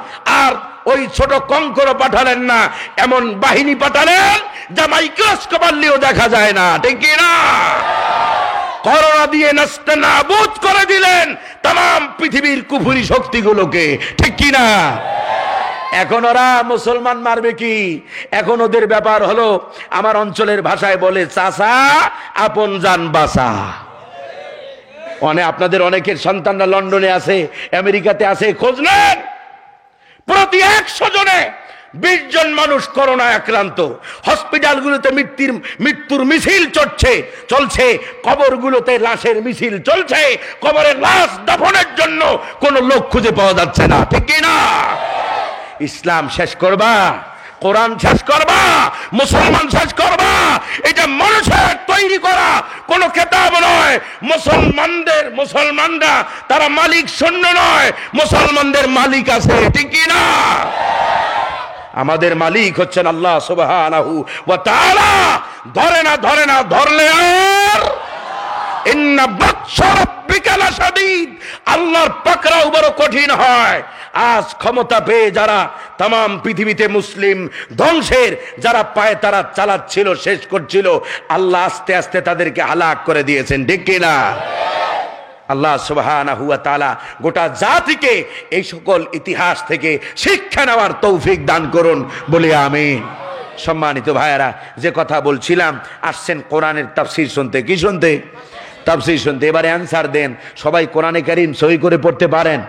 S1: আর ওই ছোট কঙ্কর পাঠালেন না, এমন বাহিনী পাঠালেন যা মাইক্রোস্কোপ আনলেও দেখা যায় না, ঠিক কি না? করোনা দিয়ে নাস্তে নাবুদ করে দিলেন তাম পৃথিবীর কুফরি শক্তিগুলোকে, ঠিক কি না? এখন ওরা মুসলমান মারবে কি? এখন ওদের ব্যাপার হলো, আমার অঞ্চলের ভাষায় বলে, চাচা আপন জান বাঁচা। আপনাদের অনেকের সন্তানরা লন্ডনে আছে, আমেরিকাতে আছে, খোঁজ নেন, প্রতি 100 জনে 20 জন মানুষ করোনা আক্রান্ত। হসপিটালগুলোতে মৃত্যুর মিছিল চলছে, কবরগুলোতে লাশের মিছিল চলছে, কবরে লাশ দাফনের জন্য কোনো লোক খুঁজে পাওয়া যাচ্ছে না, ঠিক কি না? ইসলাম শেষ করবা, কোরআন শেষ করবা, মুসলমান শেষ করবা, এটা মানুষের তৈরি করা কোন খেতাব নয়। মুসলমানরা তারা মালিক শূন্য নয়, মুসলমানদের মালিক আছে, ঠিক কি না? আমাদের মালিক হচ্ছেন আল্লাহ সুবহানাহু ওয়া তাআলা। ধরে না ধরলে আর ইন্না বাতশা রাব্বিকা লাশাদীদ, আল্লাহর পাকড়াও বড় কঠিন হয়। আজ ক্ষমতা পেয়ে যারা তাম পৃথিবীতে মুসলিম ধ্বংসের যারা পায় তারা চালাচ্ছিল, শেষ করছিল, আল্লাহ আস্তে আস্তে তাদেরকে হালাক করে দিয়েছেন, ঠিক কি না? আল্লাহ সুবহানাহু ওয়া তাআলা গোটা জাতিকে এই সকল ইতিহাস থেকে শিক্ষা নেওয়ার তৌফিক দান করুন, বলি আমিন। সম্মানিত ভাইয়েরা, যে কথা বলছিলাম, আসছেন কোরআনের তাফসীর শুনতে। কি শুনতে? তাফসীর শুনতে। এবারে অ্যান্সার দেন, সবাই কোরআনে কারীম সহি করে পড়তে পারেন?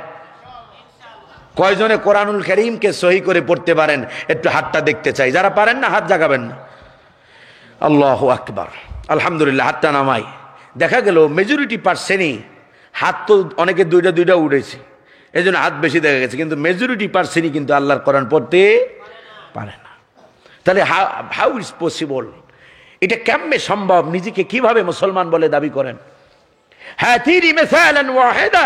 S1: কয়জনে কোরআনুল কারীমকে সহি করে পড়তে পারেন? একটু হাতটা দেখতে চাই। যারা পারেন না হাত জাগাবেন না। আল্লাহু আকবার, আলহামদুলিল্লাহ। হাতটা নামাই। দেখা গেল মেজরিটি পার্সেন্টই হাত তো অনেকে দুইটা দুইটা উঠেছে, এই জন্য হাত বেশি দেখা গেছে, কিন্তু মেজরিটি পার্সেন্টই কিন্তু আল্লাহর কোরআন পড়তে পারে না। তাহলে হাউ ইজ পসিবল? এটা কেমনে সম্ভব? নিজেকে কিভাবে মুসলমান বলে দাবি করেন? হাতিরি মিসালান ওয়াহিদা,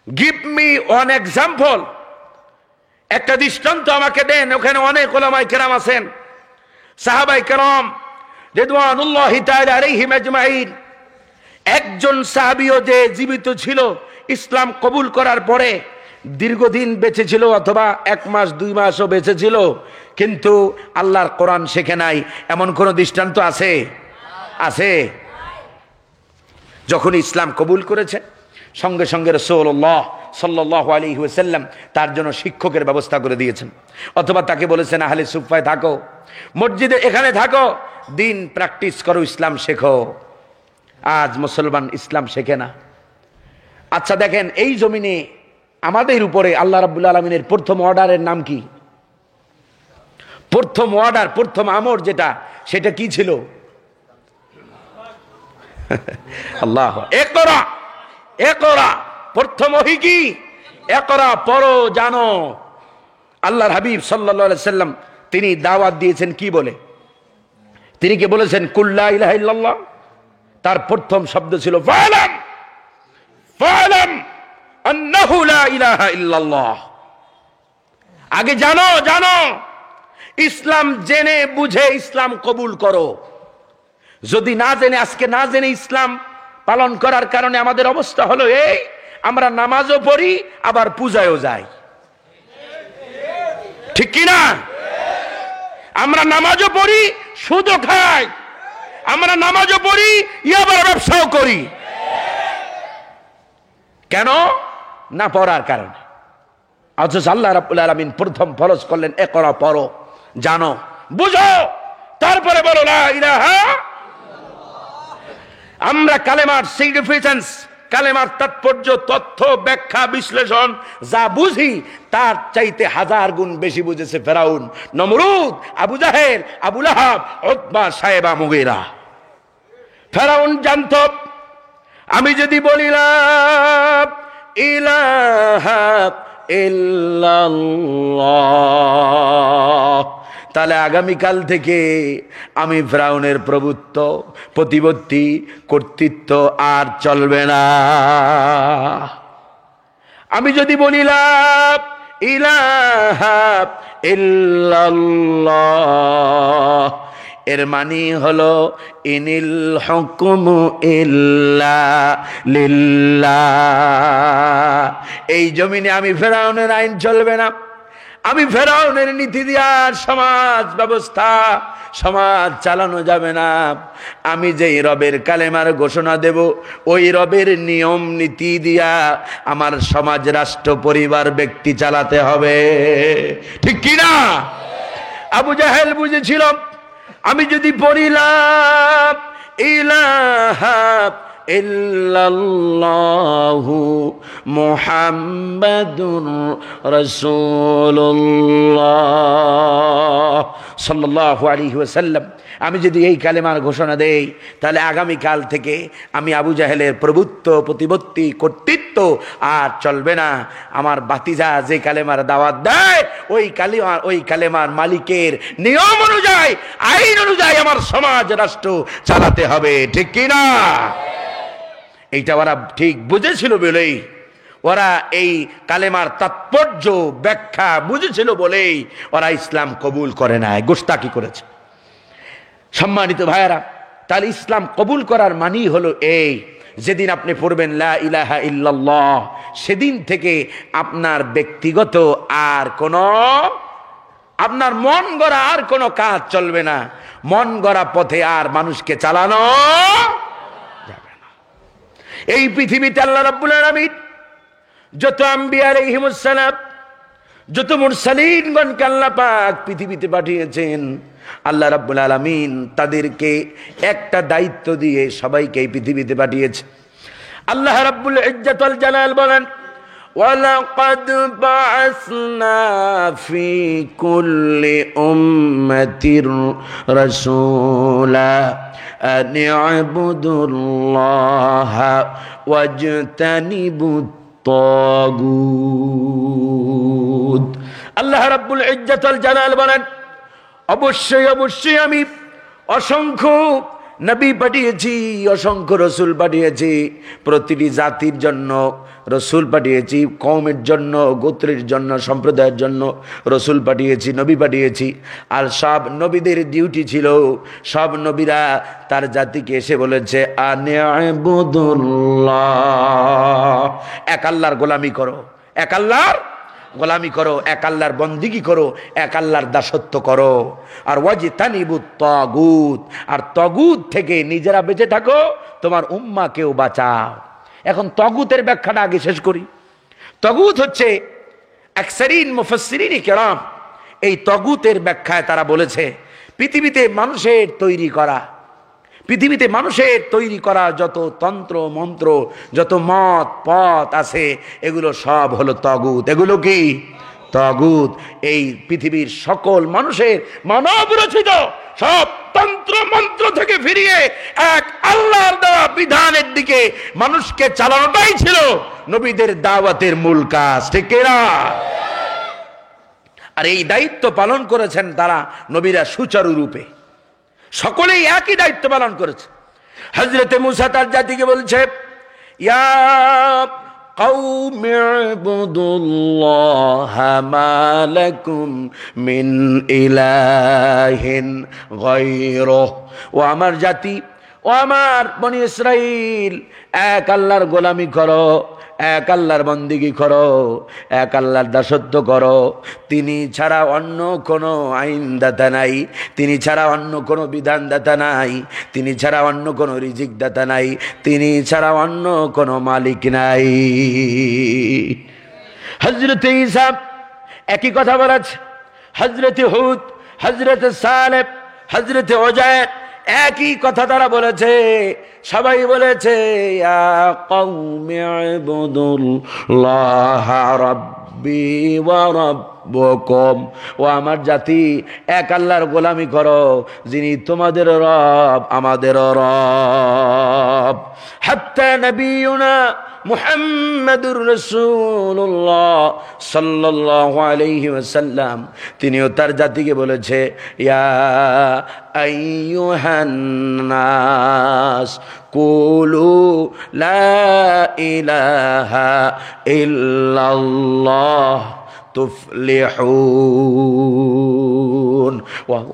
S1: গিভ মি ওয়ান এক্সাম্পল। একটা দৃষ্টান্ত আমাকে দেন। ওখানে অনেক উলামায়ে কেরাম আছেন, সাহাবায়ে কেরাম রিদওয়ানুল্লাহি তাআলা আলাইহিম আজমাইন। একজন সাহাবীও যে জীবিত ছিল, ইসলাম কবুল করার পরে দীর্ঘদিন বেঁচে ছিল, অথবা 1 মাস 2 মাসও বেঁচে ছিল, কিন্তু আল্লাহর কোরআন শেখে নাই, এমন কোন দৃষ্টান্ত আছে? আছে? যখন ইসলাম কবুল করেছে, সঙ্গে সঙ্গে রাসূলুল্লাহ সাল্লাল্লাহু আলাইহি ওয়াসাল্লাম তার জন্য শিক্ষকের ব্যবস্থা করে দিয়েছেন, অথবা তাকে বলেছেন আহলে সুফায় থাকো, মসজিদে এখানে থাকো, দিন প্র্যাকটিস করো, ইসলাম শেখো। আজ মুসলমান ইসলাম শেখে না। আচ্ছা দেখেন, এই জমিনে আমাদের উপরে আল্লাহ রাব্বুল আলামিনের প্রথম অর্ডারের নাম কি? প্রথম অর্ডার, প্রথম আমর যেটা, সেটা কি ছিল? আল্লাহ, ইকরা ইকরা। প্রথম ওহী কি? ইকরা, পড়ো, জানো। আল্লাহর হাবিব সাল্লাল্লাহু আলাইহি সাল্লাম তিনি দাওয়াত দিয়েছেন কি বলে? তিনি কি বলেছেন কুল লা ইলাহা ইল্লাল্লাহ? তার প্রথম শব্দ ছিল ফালাম ফালাম আন্নাহু লা ইলাহা ইল্লাল্লাহ। আগে জানো, জানো, ইসলাম জেনে বুঝে ইসলাম কবুল করো। যদি না জেনে, আজকে না জেনে ইসলাম পালন করার কারণে আমাদের অবস্থা হলো এই, আমরা নামাজও পড়ি আবার পূজায়ও যাই। ঠিক কি না? আমরা নামাজও পড়ি, সুদও খাই, আমরা নামাজও পড়ি, ইয়াবার ব্যবসাও করি। কেন? না পড়ার কারণে। অথচ আল্লাহ রাব্বুল আলামিন প্রথম ফরজ করলেন ইকরা, পড়ো, জানো, বুঝো, তারপরে বলো লা ইলাহা। আমরা কালেমার সিগনিফিকেন্স, কালেমার তাৎপর্য, তথ্য, ব্যাখ্যা, বিশ্লেষণ যা বুঝি তার চাইতে 1000 গুণ বেশি বুঝেছে ফেরাউন, নমরুদ, আবু জাহেল, আবু লাহাব, উতবা, সাইবা, মুগীরা। ফেরাউন জানত আমি যদি বলি লা ইলাহা ইল্লাল্লাহ, তাহলে আগামীকাল থেকে আমি ফেরাউনের প্রভুত্ব, প্রতিপত্তি, কর্তৃত্ব আর চলবে না। আমি যদি বলি লা ইলাহা ইল্লাল্লাহ, এর মানে হলো ইনিল হুকমু ইল্লা লিল্লাহ। এই জমিনে আমি ফেরাউনের আইন চলবে না, আমি ফেরাউনের নীতি দিয়া সমাজ ব্যবস্থা, সমাজ চালানো যাবে না। আমি যেই রবের কালেমার ঘোষণা দেব, ওই রবের নিয়ম নীতি দিয়া আমার সমাজ, রাষ্ট্র, পরিবার, ব্যক্তি চালাতে হবে। ঠিক কি না? আবু জাহেল বুঝেছিল আমি যদি পড়ি লা ইলাহা ইল্লাল্লাহু মুহাম্মাদুর রাসূলুল্লাহ সাল্লাল্লাহু আলাইহি ওয়াসাল্লাম, আমি যদি এই কালেমার ঘোষণা দেই, তাহলে আগামীকাল থেকে আমি আবু জাহেলের প্রভুত্ব, প্রতিপত্তি, কর্তৃত্ব আর চলবে না। আমার ভাতিজা যে কালেমার দাওয়াত দেয়, ওই কালেমার মালিকের নিয়ম অনুযায়ী, আইন অনুযায়ী আমার সমাজ, রাষ্ট্র চালাতে হবে। ঠিক কি না? এইটা ওরা ঠিক বুঝেছিল বলেই, ওরা এই কালেমার তাৎপর্য, ব্যাখ্যা বুঝেছিল বলেই ওরা ইসলাম কবুল করে নাই, গোস্তাকি করেছে। সম্মানিত ভাইয়েরা, তাহলে ইসলাম কবুল করার মানেই হলো এই, যেদিন আপনি পড়বেন লা ইলাহা ইল্লাল্লাহ, সেদিন থেকে আপনার ব্যক্তিগত আর কোনো, আপনার মন গড়া আর কোনো কাজ চলবে না। মন গড়া পথে আর মানুষকে চালানো যাবে না। এই পৃথিবীতে আল্লাহ রাব্বুল আলামিন যত আম্বিয়া আলাইহিমুস সালাম, যত মুরসালিনগণকে আল্লাহ পাক পৃথিবীতে পাঠিয়েছেন, আল্লাহ রাব্বুল আলামিন তাদেরকে একটা দায়িত্ব দিয়ে সবাইকে এই পৃথিবীতে পাঠিয়েছে। আল্লাহ রাব্বুল ইজ্জত ওয়াল জালাল বলেন, ওয়ালাকাদ বা'আসনা ফি কুল্লি উম্মাতির রাসূলা আন ই'বুদুল্লাহা ওয়াজতানিবুত তাগুত। আল্লাহ রাব্বুল ইজ্জত ওয়াল জালাল বলেন, অবশ্যই অবশ্যই আমি অসংখ্য নবী পাঠিয়েছি, অসংখ্য রসুল পাঠিয়েছি, প্রতিটি জাতির জন্য রসুল পাঠিয়েছি, কওমের জন্য, গোত্রের জন্য, সম্প্রদায়ের জন্য রসুল পাঠিয়েছি, নবী পাঠিয়েছি। আর সব নবীদের ডিউটি ছিল, সব নবীরা তার জাতিকে এসে বলেছে আনি'বুদুল্লাহ, এক আল্লাহর গোলামি করো, এক আল্লাহর গোলামি করো, এক আল্লাহর বন্দিগি করো, এক আল্লাহর দাসত্ব করো। আর ওয়াজতানিবুত তাগুত, আর তাগুত থেকে নিজেরা বেঁচে থাকো, তোমার উম্মাকেও বাঁচাও। এখন তাগুতের ব্যাখ্যাটা আগে শেষ করি। তাগুত হচ্ছে আকসারিন মুফাসসিরিন কিরাম এই তাগুতের ব্যাখ্যায় তারা বলেছে পৃথিবীতে মানুষের তৈরি করা, পৃথিবীতে মানুষের তৈরি করা যত তন্ত্র মন্ত্র, যত মত পথ আছে, এগুলো সব হলো তাগুত। এগুলো কি? তাগুত। এই পৃথিবীর সকল মানুষের মানব রচিত সব তন্ত্র মন্ত্র থেকে ফিরিয়ে এক আল্লাহর দেওয়া বিধানের দিকে মানুষকে চালানোটাই ছিল নবীদের দাওয়াতের মূল কাজ, ঠিক না? আর এই দায়িত্ব পালন করেছেন তারা নবীরা সুচারুরূপে, সকলেই একই দায়িত্ব পালন করেছে। হযরতে মুসা তার জাতিকে বলছে, ইয়া কওমি ইবুদুল্লাহা মা লাকুম মিন ইলাহিন গায়রুহু, ও আমার জাতি, ও আমার বনি ইসরাইল, এক আল্লাহর গোলামি করো, এক আল্লাহর বন্দিগি করো, এক আল্লাহর দাসত্ব করো। তিনি ছাড়া অন্য কোনো আইনদাতা নাই, তিনি ছাড়া অন্য কোনো বিধানদাতা নাই, তিনি ছাড়া অন্য কোনো রিজিকদাতা নাই, তিনি ছাড়া অন্য কোনো মালিক নাই। হযরতে ঈসা একই কথা বলেছে, হযরতে হুদ, হযরতে সালেহ, হযরতে উযায়ের একই কথা তারা বলেছে। সবাই বলেছে ইয়া কওমি ইবুদুল্লাহা রাব্বি ওয়া রাব্বুকুম, ও আমার জাতি, এক আল্লাহর গোলামি করো, যিনি তোমাদের রব আমাদেরও রব। হাত্তা নবিয়ুনা মুহাম্মাদুর রাসূলুল্লাহ সাল্লাল্লাহু আলাইহি ওয়াসাল্লাম, তিনিও তার জাতিকে বলেছে ইয়া আইয়ুহান নাস কুলু লা ইলাহা ইল্লাল্লাহ তুফলিহুন।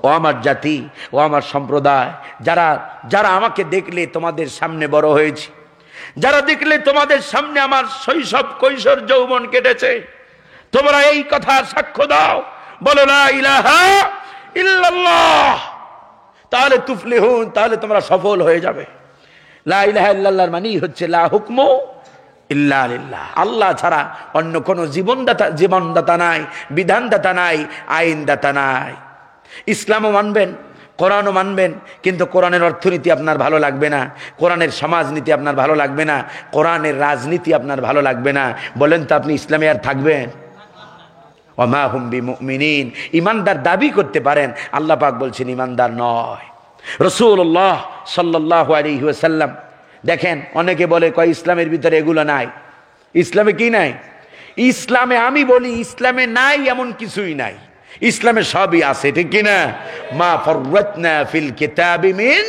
S1: ও আমার জাতি, ও আমার সম্প্রদায়, যারা যারা আমাকে দেখলে তোমাদের সামনে বড় হয়েছে, যারা দেখলে তোমাদের সামনে আমার শৈশব কৈশোর যৌবন কেটেছে, তোমরা এই কথার সাক্ষ্য দাও, বলো লা ইলাহা ইল্লাল্লাহ, তাহলে তুফলিহুন, তাহলে তোমরা সফল হয়ে যাবে। লা ইলাহা ইল্লাল্লাহর মানেই হচ্ছে লা হুকমু ইল্লা লিল্লাহ, আল্লাহ ছাড়া অন্য কোনো জীবনদাতা নাই, বিধানদাতা নাই, আইনদাতা নাই। ইসলামও মানবেন, কোরআনও মানবেন, কিন্তু কোরআনের অর্থনীতি আপনার ভালো লাগবে না, কোরআনের সমাজনীতি আপনার ভালো লাগবে না, কোরআনের রাজনীতি আপনার ভালো লাগবে না। বলেন তো আপনি ইসলামে আর থাকবেন? ওমা হুম বিমুমিনিন, ইমানদার দাবি করতে পারেন, আল্লাহ পাক বলছেন ইমানদার নয়। রাসূলুল্লাহ সাল্লাল্লাহু আলাইহি ওয়াসাল্লাম, দেখেন অনেকে বলে কয় ইসলামের ভিতরে এগুলো নাই। ইসলামে কি নাই? ইসলামে, আমি বলি ইসলামে নাই এমন কিছুই নাই, ইসলামে সবই আছে, ঠিক কিনা? মা ফাররাতনা ফিল কিতাবি মিন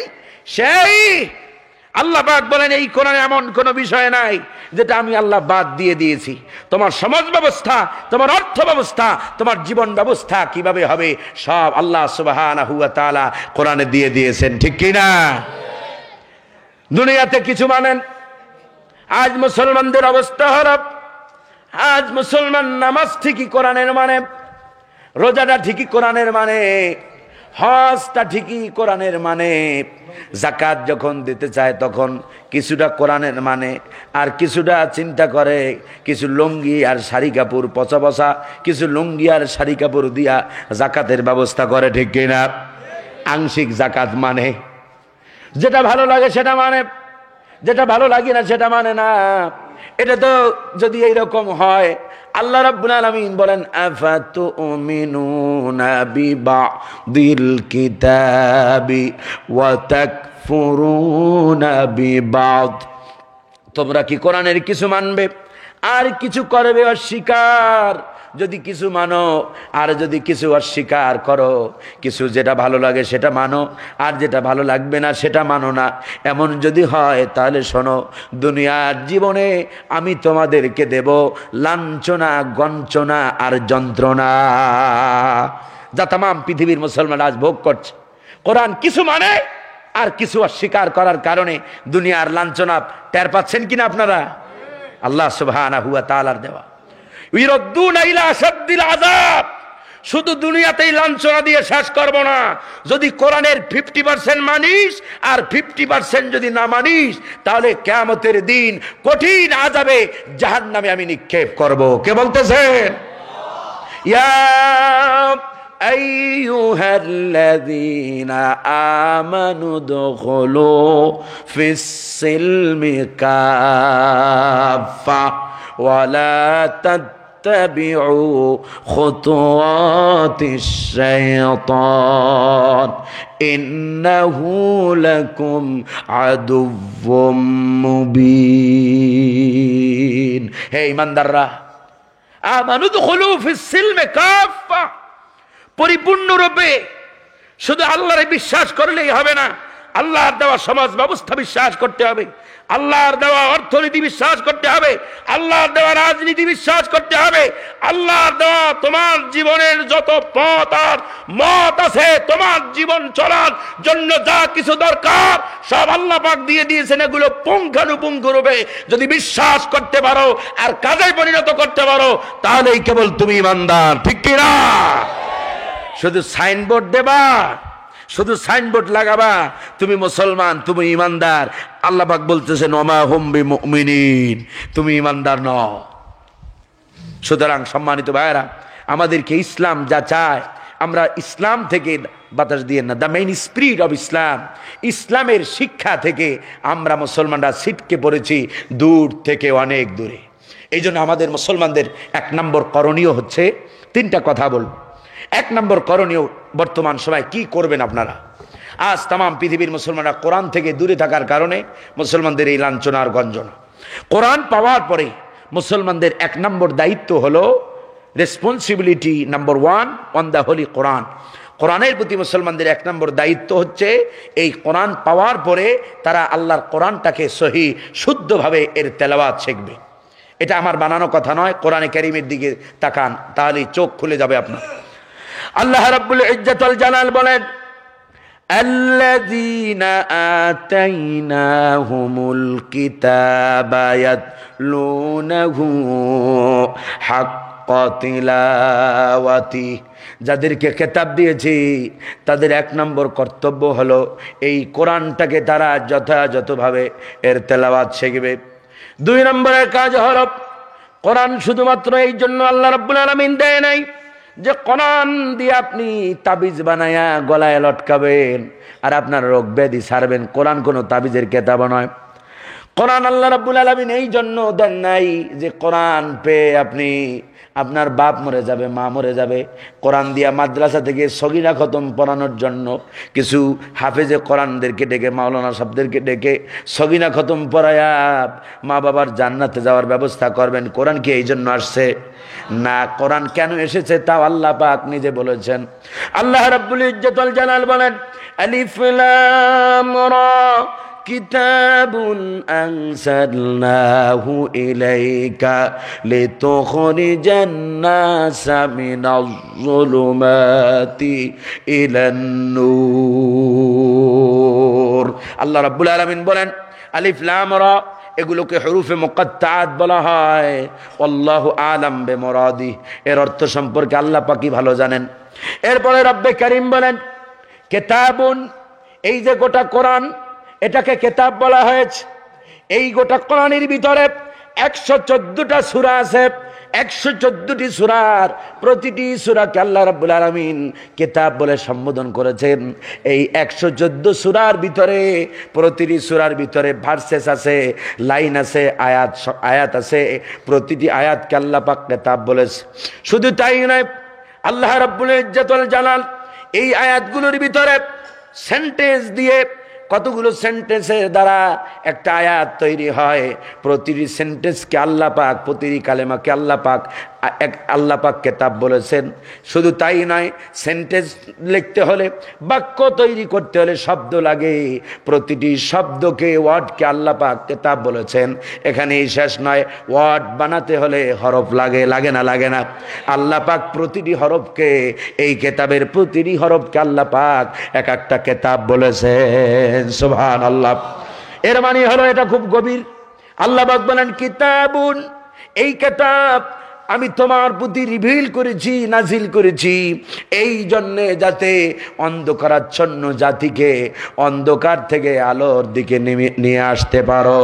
S1: শাই, আল্লাহ পাক বলেন এই কোরআনে এমন কোন বিষয় নাই যেটা আমি আল্লাহ বাদ দিয়ে দিয়েছি। তোমার সমাজ ব্যবস্থা, তোমার অর্থ ব্যবস্থা, তোমার জীবন ব্যবস্থা কিভাবে হবে, সব আল্লাহ সুবহানাহু ওয়া তাআলা কোরআনে দিয়ে দিয়েছেন, ঠিক কিনা? দুনিয়াতে কিছু মানেন, আজ মুসলমানদের অবস্থা হলো, আজ মুসলমান নামাজ ঠিকই কোরআনের মানে, রোজাটা ঠিকই কোরআনের মানে, হজটা ঠিকই কোরআনের মানে, যাকাত যখন দিতে চায় তখন কিছুটা কোরআনের মানে, আর কিছুটা চিন্তা করে কিছু লুঙ্গি আর শাড়ি কাপড় পচা পচা কিছু লুঙ্গি আর শাড়ি কাপড় দিয়া যাকাতের ব্যবস্থা করে, ঠিক কিনা? আংশিক যাকাত মানে, যেটা ভালো লাগে সেটা মানে, যেটা ভালো লাগে না সেটা মানে না। এটা তো যদি এইরকম হয়, আল্লাহ রাব্বুল আলামিন বলেন আফাতুমিনুনা বিবাদিল কিতাবি ওয়া তাকফুরুনা বিবাদ, তোমরা কি কোরআনের কিছু মানবে আর কিছু করবে অস্বীকার? যদি কিছু মানো আর যদি কিছু অস্বীকার করো, কিছু যেটা ভালো লাগে সেটা মানো আর যেটা ভালো লাগবে না সেটা মানো না, এমন যদি হয় তাহলে শোনো, দুনিয়ার জীবনে আমি তোমাদেরকে দেব লাঞ্ছনা, গঞ্চনা আর যন্ত্রণা, যা তামাম পৃথিবীর মুসলমান আজ ভোগ করছে। কোরআন কিছু মানে আর কিছু অস্বীকার করার কারণে দুনিয়ার লাঞ্ছনা টের পাচ্ছেন কিনা আপনারা? আল্লাহ সুবহানাহু ওয়া তাআলার দেওয়া। ইউরাদ্দুনা ইলা আশাদ্দিল আযাব, শুধু দুনিয়াতেই লাঞ্ছনা দিয়ে শেষ করব না, যদি কোরআনের 50% মানিস আর 50% যদি না মানিস, তাহলে কিয়ামতের দিন কঠিন আযাবে জাহান্নামে আমি নিক্ষেপ করব। কে বলতেছেন? ইয়া আইয়ুহাল্লাযীনা আমানু দুখুলু ফিস-সিলমি কাফা ওয়া লা اتبعوا خطوات الشيطان إنه لكم عدو مبين। হে ইমানদাররা, আমানু দুখুলু ফিস-সিলমি কাফা, পরিপূর্ণরূপে শুধু আল্লাহরে বিশ্বাস করলেই হবে না, আল্লাহর দেওয়া সমাজ ব্যবস্থা বিশ্বাস করতে হবে, আল্লাহর দেওয়া অর্থনীতি বিশ্বাস করতে হবে, আল্লাহর দেওয়া রাজনীতি বিশ্বাস করতে হবে, আল্লাহর দেওয়া তোমার জীবনের যত পথ আর মত আছে, তোমার জীবন চলার জন্য যা কিছু দরকার সব আল্লাহ পাক দিয়ে দিয়েছেন। এগুলো পুঙ্খানুপুঙ্খ রূপে যদি বিশ্বাস করতে পারো আর কাজে পরিণত করতে পারো, তাহলেই কেবল তুমি ইমানদার, ঠিক কি না? শুধু সাইনবোর্ড দেবা, শুধু সাইনবোর্ড লাগাবা তুমি মুসলমান, তুমি ইমানদার, আল্লাহ পাক বলতেছেন ওমা হুম বিমুমিনিন, তুমি ইমানদার নও। সুতরাং সম্মানিত ভাইরা, আমাদেরকে ইসলাম যা চায়, আমরা ইসলাম থেকে বাতাস দিয়ে না, the main spirit of Islam, ইসলামের শিক্ষা থেকে আমরা মুসলমানরা ছিটকে পড়েছি দূর থেকে অনেক দূরে। এই জন্য আমাদের মুসলমানদের 1 নম্বর করণীয় হচ্ছে, 3টা কথা বলব। 1 নম্বর করণীয়, বর্তমান সময় কি করবেন আপনারা? আজ তামাম পৃথিবীর মুসলমানরা কোরআন থেকে দূরে থাকার কারণে মুসলমানদের এই লাঞ্ছনা আর গঞ্জনা। কোরআন পাওয়ার পরে মুসলমানদের 1 নম্বর দায়িত্ব হলো responsibility number 1 on the holy Quran. কোরআনের প্রতি মুসলমানদের 1 নম্বর দায়িত্ব হচ্ছে এই কোরআন পাওয়ার পরে তারা আল্লাহর কোরআনটাকে সহি শুদ্ধভাবে এর তেলাওয়াত শিখবে। এটা আমার বানানো কথা নয়, কোরআনে কারীমের দিকে তাকান, তাহলেই চোখ খুলে যাবে আপনার। আল্লাহ রাব্বুল ইজ্জত ওয়াল জালাল বলেন আল্লাযীনা আতাইনাহুমুল কিতাবা ইয়াতলুনাহু হাক্কা তিলাওয়াতি, যাদেরকে কিতাব দিয়েছি তাদের 1 নম্বর কর্তব্য হলো এই কোরআনটাকে তারা যথাযথভাবে এর তেলাওয়াত শিখবে। 2 নম্বরের কাজ হলো, কোরআন শুধুমাত্র এই জন্য আল্লাহ রাব্বুল আলামিন দেয় নাই যে কোরআন দিয়ে আপনি তাবিজ বানায়া গলায় লটকাবেন আর আপনার রোগ ব্যাধি সারবেন। কোরআন কোনো তাবিজের কিতাব নয়। কোরআন আল্লাহ রাব্বুল আলামিন এই জন্য দেন নাই যে কোরআন পেয়ে আপনি, আপনার বাপ মরে যাবে, মা মরে যাবে, কোরআন দিয়া মাদ্রাসা থেকে সগীরা খতম পড়ানোর জন্য কিছু হাফেজে কোরআনদেরকে ডেকে, মাওলানা সাহেবদেরকে ডেকে সগীরা খতম পড়ায়া মা বাবার জান্নাতে যাওয়ার ব্যবস্থা করবেন। কোরআন কি এই জন্য আসছে? না। কোরআন কেন এসেছে তাও আল্লাহ পাক নিজে বলেছেন। আল্লাহ রাব্বুল ইজ্জত ওয়াল জালাল বলেন আলিফ লাম রা কিতাবুন আনসালনাহু ইলাইকা লিতুখরিজান নাসা মিনাজ-যুলুমাতি ইলান-নূর। আল্লাহ রাব্বুল আলামিন বলেন আলিফ লাম রা, এগুলোকে হুরুফে মুকাত্তাআত বলা হয়। আল্লাহু আলাম বিমুরাদি, এর অর্থ সম্পর্কে আল্লাহ পাকই ভালো জানেন। এরপরে রব্বে কারীম বলেন কেতাবুন, এই যে গোটা কোরআন, এটাকে কেতাব বলা হয়েছে। এই গোটা কোরআনের ভিতরে 114টা সূরা আছে। 114টি সূরার প্রতিটি সূরাকে আল্লাহ রাব্বুল আলামিন কিতাব বলে সম্বোধন করেছেন। এই 114 সূরার ভিতরে প্রতিটি সূরার ভিতরে ভার্সেস আছে, লাইন আছে, আয়াত আছে। প্রতিটি আয়াতকে আল্লাহ পাক কিতাব বলেছে। শুধু তাই নয়, আল্লাহ রাব্বুল ইজ্জত ওয়াল জালাল এই আয়াতগুলোর ভিতরে সেন্টেন্স দিয়ে, কতগুলো সেন্টেন্সের দ্বারা একটা আয়াত তৈরি হয়। প্রতিটি সেন্টেন্সকে আল্লাহ পাক, প্রতিটি কালেমাকে আল্লাহ পাক কিতাব বলেছেন। শুধু তাই নয়, সেন্টেন্স লিখতে হলে, বাক্য তৈরি করতে হলে শব্দ লাগে। প্রতিটি শব্দকে, ওয়ার্ডকে আল্লাহ পাক কিতাব বলেছেন। এখানেই শেষ নয়, ওয়ার্ড বানাতে হলে হরফ লাগে, লাগে না? আল্লাহ পাক প্রতিটি হরফকে, এই কিতাবের প্রতিটি হরফকে আল্লাহ পাক এক একটা কিতাব বলেছেন। সুবহানাল্লাহ। এর মানে হলো এটা খুব গভীর। আল্লাহ পাক বলেন কিতাবুন, এই কিতাব আমি তোমার প্রতি রিভিল করেছি, নাজিল করেছি এই জন্যে যাতে অন্ধকারাচ্ছন্ন জাতিকে অন্ধকার থেকে আলোর দিকে নিয়ে আসতে পারো।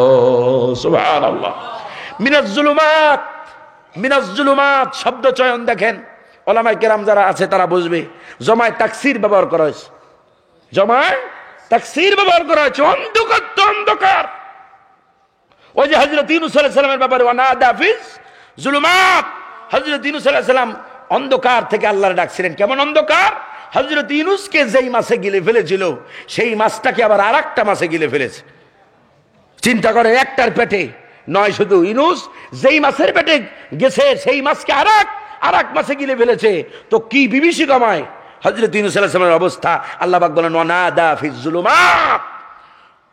S1: সুবহানাল্লাহ। মিনাজ জুলুমাত শব্দ চয়ন দেখেন, ওলামায়ে কেরাম যারা আছে তারা বুঝবে। জমায় তাকসির ব্যবহার করা হয়েছে, জমায় তাকসির ব্যবহার করা হয়েছে। অন্ধকার তো অন্ধকার। ওই যে হযরত ইউনূস আলাইহিস সালামের ব্যাপারে ওয়ানাদা ফিস জুলুমাত, হযরত ইউনূস আলাইহিস সালাম অন্ধকার থেকে আল্লাহর ডাকছিলেন। কেমন অন্ধকার? হযরত ইউনূসকে যেই মাছে গিলে ফেলেছিল, সেই মাছটাকে আবার আরেকটা মাছে গিলে ফেলেছে। চিন্তা করে, একটার পেটে নয়, শুধু ইউনূস যেই মাছের পেটে গেছে সেই মাছকে আরেক মাছে গিলে ফেলেছে। তো কি বিভীষিকাময় হযরত ইউনূস আলাইহিস সালামের অবস্থা। আল্লাহ পাক বলেন ওয়ানাদা ফিস জুলুমাত,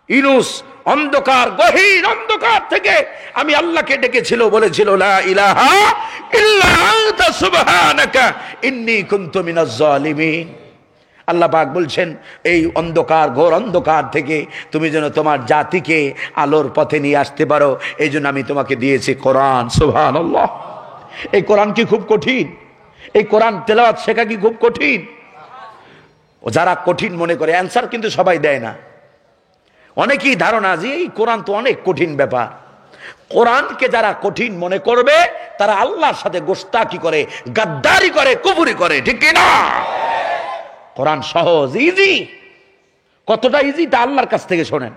S1: ইউনূস অন্ধকার, গহীন অন্ধকার থেকে আমি আল্লাহকে ডেকেছিল, বলেছিল লা ইলাহা ইল্লা আনতা সুবহানাকা ইন্নী কুনতু মিনাজ জালিমিন। আল্লাহ পাক বলছেন এই অন্ধকার, ঘোর অন্ধকার থেকে তুমি যেন তোমার জাতিকে আলোর পথে নিয়ে আসতে পারো, এই জন্য আমি তোমাকে দিয়েছি কোরআন। সুবহানাল্লাহ। এই কোরআন কি খুব কঠিন? এই কোরআন তেলাওয়াত শেখা কি খুব কঠিন? যারা কঠিন মনে করে, অ্যান্সার কিন্তু সবাই দেয় না। অনেকেই ধারণা যে এই কোরআন তো অনেক কঠিন ব্যাপার। কোরআনকে যারা কঠিন মনে করবে তারা আল্লাহর সাথে গোশতাকি করে, গাদ্দারি করে, কুফরি করে, ঠিক কি না? কোরআন সহজ, ইজি। কতটা ইজি তা আল্লাহর কাছ থেকে শোনেন।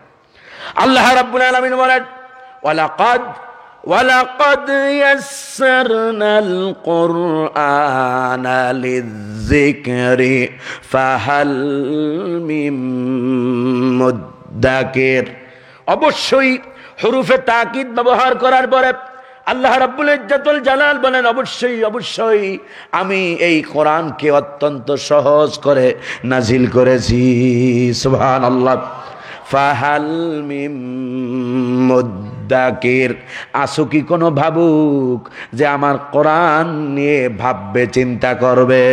S1: আল্লাহ রাব্বুল আলামিন বলেন ওয়ালাকাদ ইয়াসসারনাল কুরআনা লিয-যিকরি ফাহাল মিন মুদ্দাকির। অবশ্যই হুরুফে তাকিদ ব্যবহার করার পরে আল্লাহ রাব্বুল ইজ্জতুল জালাল বলেন অবশ্যই আমি এই কোরআনকে অত্যন্ত সহজ করে নাজিল করেছি। সুবহানাল্লাহ। ফাহাল মিন মুদ্দাকির, আসো কি কোনো ভাবুক যে আমার কোরআন নিয়ে ভাববে, চিন্তা করবে।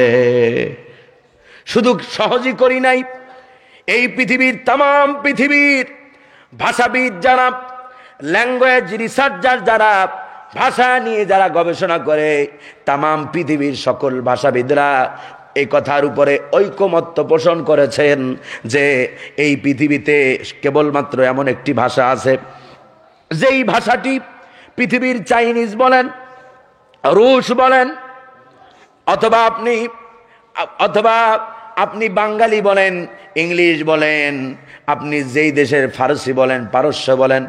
S1: শুধু সহজই করি নাই, এই পৃথিবীর তাম পৃথিবীর ভাষাবিদ যারা, ল্যাঙ্গুয়েজ রিসার্চার যারা, ভাষা নিয়ে যারা গবেষণা করে, তাম পৃথিবীর সকল ভাষাবিদরা এই কথার উপরে ঐকমত্য পোষণ করেছেন যে এই পৃথিবীতে কেবলমাত্র এমন একটি ভাষা আছে, যেই ভাষাটি পৃথিবীর চাইনিজ বলেন, রুশ বলেন, অথবা আপনি বাঙালি বলেন, ইংলিশ বলেন, আপনি যেই দেশের ফারসি বলেন, পারস্য বলেন,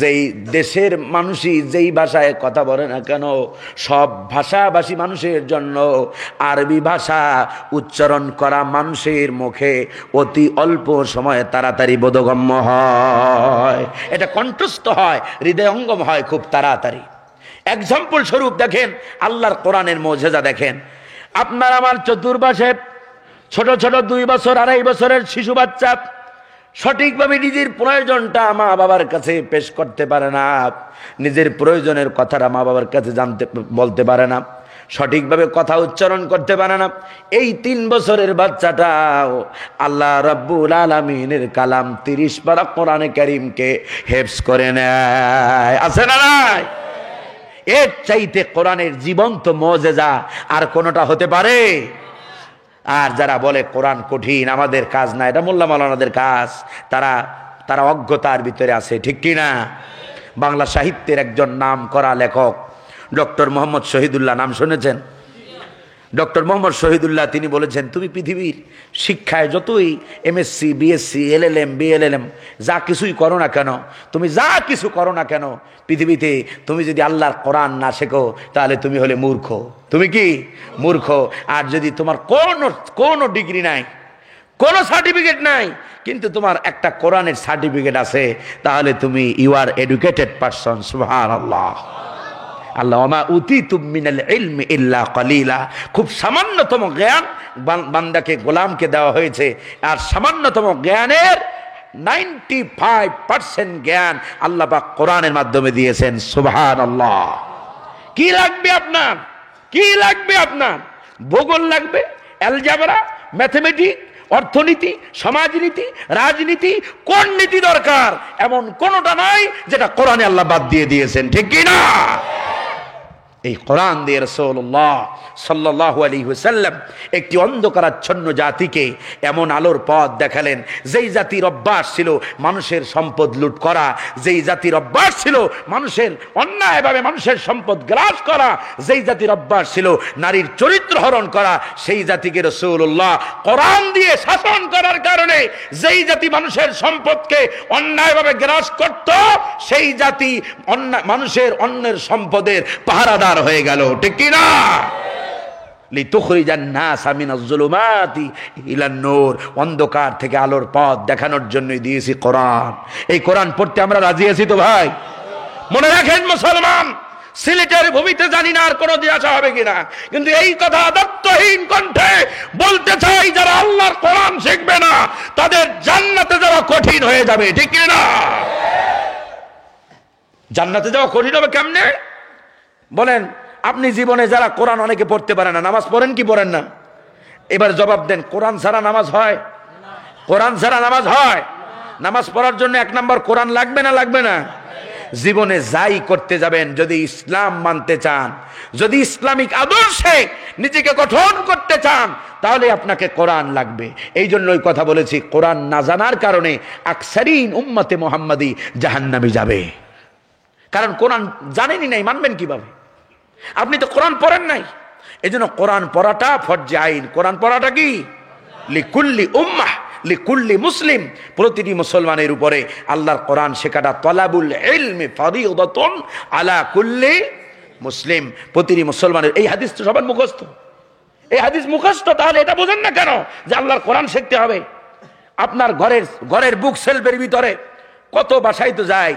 S1: যেই দেশের মানুষই যেই ভাষায় কথা বলে না কেন, সব ভাষাভাষী মানুষের জন্য আরবি ভাষা উচ্চারণ করা মানুষের মুখে অতি অল্প সময়ে তাড়াতাড়ি বোধগম্য হয়, এটা কণ্ঠস্থ হয়, হৃদয়ঙ্গম হয় খুব তাড়াতাড়ি। এক্সাম্পল স্বরূপ দেখেন আল্লাহর কোরআনের মুজিজা দেখেন। আপনার আমার চতুর্পাশে ছোট ছোট 2 বছর 2.5 বছরের শিশু বাচ্চা সঠিকভাবে নিজের প্রয়োজনটা মা বাবার কাছে পেশ করতে পারে না, নিজের প্রয়োজনের কথাটা মা বাবার কাছে বলতে পারে না, সঠিকভাবে কথা উচ্চারণ করতে পারে না। এই 3 বছরের বাচ্চাটাও আল্লাহ রাব্বুল আলামিনের কালাম 30 পারা কোরআনে কারীমকে হেফজ করে নেয়। আছে না নাই? এর চাইতে কোরআনের জীবন্ত মুজিজা আর কোনটা হতে পারে? আর যারা বলে কোরআন কঠিন, আমাদের কাজ না, এটা মোল্লা মাওলানাদের কাজ, তারা তারা অজ্ঞতার ভিতরে আছে, ঠিক কি না? বাংলা সাহিত্যের একজন নাম করা লেখক ডক্টর মোহাম্মদ শহীদুল্লাহ, নাম শুনেছেন? ডক্টর মোহাম্মদ শহীদুল্লাহ তিনি বলেছেন, তুমি পৃথিবীর শিক্ষায় যতই এমএসসি, বিএসসি, এলএলএম, বিএলএলএম যা কিছুই করো না কেন, তুমি যা কিছু করো না কেন পৃথিবীতে, তুমি যদি আল্লাহর কোরআন না শেখো তাহলে তুমি হলে মূর্খ। তুমি কি মূর্খ? আর যদি তোমার কোনো ডিগ্রি নাই, কোনো সার্টিফিকেট নাই, কিন্তু তোমার একটা কোরআনের সার্টিফিকেট আছে, তাহলে তুমি ইউ আর এডুকেটেড পারসন। সুবহানাল্লাহ। আল্লাহ ওমা উতিতুম মিনাল ইলমি ইল্লা কালিলা, খুব সামান্যতম জ্ঞান বান্দাকে, গোলামকে দেওয়া হয়েছে, আর সামান্যতম জ্ঞানের 95% জ্ঞান আল্লাহ পাক কোরআনের মাধ্যমে দিয়েছেন। সুবহানাল্লাহ। কি লাগবে আপনার? কি লাগবে আপনার? ভূগোল লাগবে, অ্যালজেব্রা, ম্যাথমেটিক্স, অর্থনীতি, সমাজনীতি, রাজনীতি, কোন নীতি দরকার? এমন কোনটা নাই যেটা কোরআনে আল্লাহ বাদ দিয়ে দিয়েছেন, ঠিক কি না? এই কোরআন দিয়ে রাসূলুল্লাহ সাল্লাল্লাহু আলাইহি ওয়াসাল্লাম একটি অন্ধকারাচ্ছন্ন জাতিকে এমন আলোর পথ দেখালেন, যেই জাতির অভ্যাস ছিল মানুষের সম্পদ লুট করা, যেই জাতির অভ্যাস ছিল মানুষের অন্যায়ভাবে মানুষের সম্পদ গ্রাস করা, যেই জাতির অভ্যাস ছিল নারীর চরিত্র হরণ করা, সেই জাতিকে রাসূলুল্লাহ কোরআন দিয়ে শাসন করার কারণে যেই জাতি মানুষের সম্পদকে অন্যায়ভাবে গ্রাস করত, সেই জাতি মানুষের অন্যের সম্পদের পাহারাদার হয়ে গেল, ঠিক কি না? লিতুখরিজান নাস মিনাজ যুলুমাতি ইলান নূর, অন্ধকার থেকে আলোর পথ দেখানোর জন্যই দিয়েছি কোরআন। এই কোরআন পড়তে আমরা রাজি আছি তো ভাই? মনে রাখেন মুসলমান, সিলেটের ভূমিতে জানি না আর কোনো দিন আসা হবে কিনা, কিন্তু এই কথা দায়িত্বহীন কণ্ঠে বলতে চাই, যারা আল্লাহর কোরআন শিখবে না তাদের জান্নাতে যাওয়া কঠিন হয়ে যাবে, ঠিক কি না? জান্নাতে যাওয়া কঠিন হবে কেমনে বলেন? আপনি জীবনে যারা কোরআন অনেকে পড়তে পারে না, নামাজ পড়েন কি পড়েন না? এবার জবাব দেন, কোরআন ছাড়া নামাজ হয়? কোরআন ছাড়া নামাজ হয়? নামাজ পড়ার জন্য এক নম্বর কোরআন লাগবে না লাগবে না? জীবনে যাই করতে যাবেন, যদি ইসলাম মানতে চান, যদি ইসলামিক আদর্শে নিজেকে গঠন করতে চান, তাহলে আপনাকে কোরআন লাগবে। এই জন্য ওই কথা বলেছি, কোরআন না জানার কারণে আকসারিন উম্মতে মুহাম্মাদি জাহান্নামে যাবে। কারণ কোরআন জানেনই নাই, মানবেন কিভাবে? আপনি তো কোরআন পড়েন নাই। এই জন্য কোরআন পড়াটা ফরজে আইন। কোরআন পড়াটা কি? লিকুল্লি উম্মাহ, লিকুল্লি মুসলিম, প্রতিটি মুসলমানের উপরে আল্লাহর কোরআন শেখাটা তলাবুল ইলমি ফরিদাতুন আলা কুল্লি মুসলিম, প্রতিটি মুসলমানের। এই হাদিস তো সবার মুখস্থ, এই হাদিস মুখস্থ, তাহলে এটা বোঝেন না কেন যে আল্লাহর কোরআন শিখতে হবে? আপনার ঘরের বুক সেলফের ভিতরে কত বাসায় তো যায়,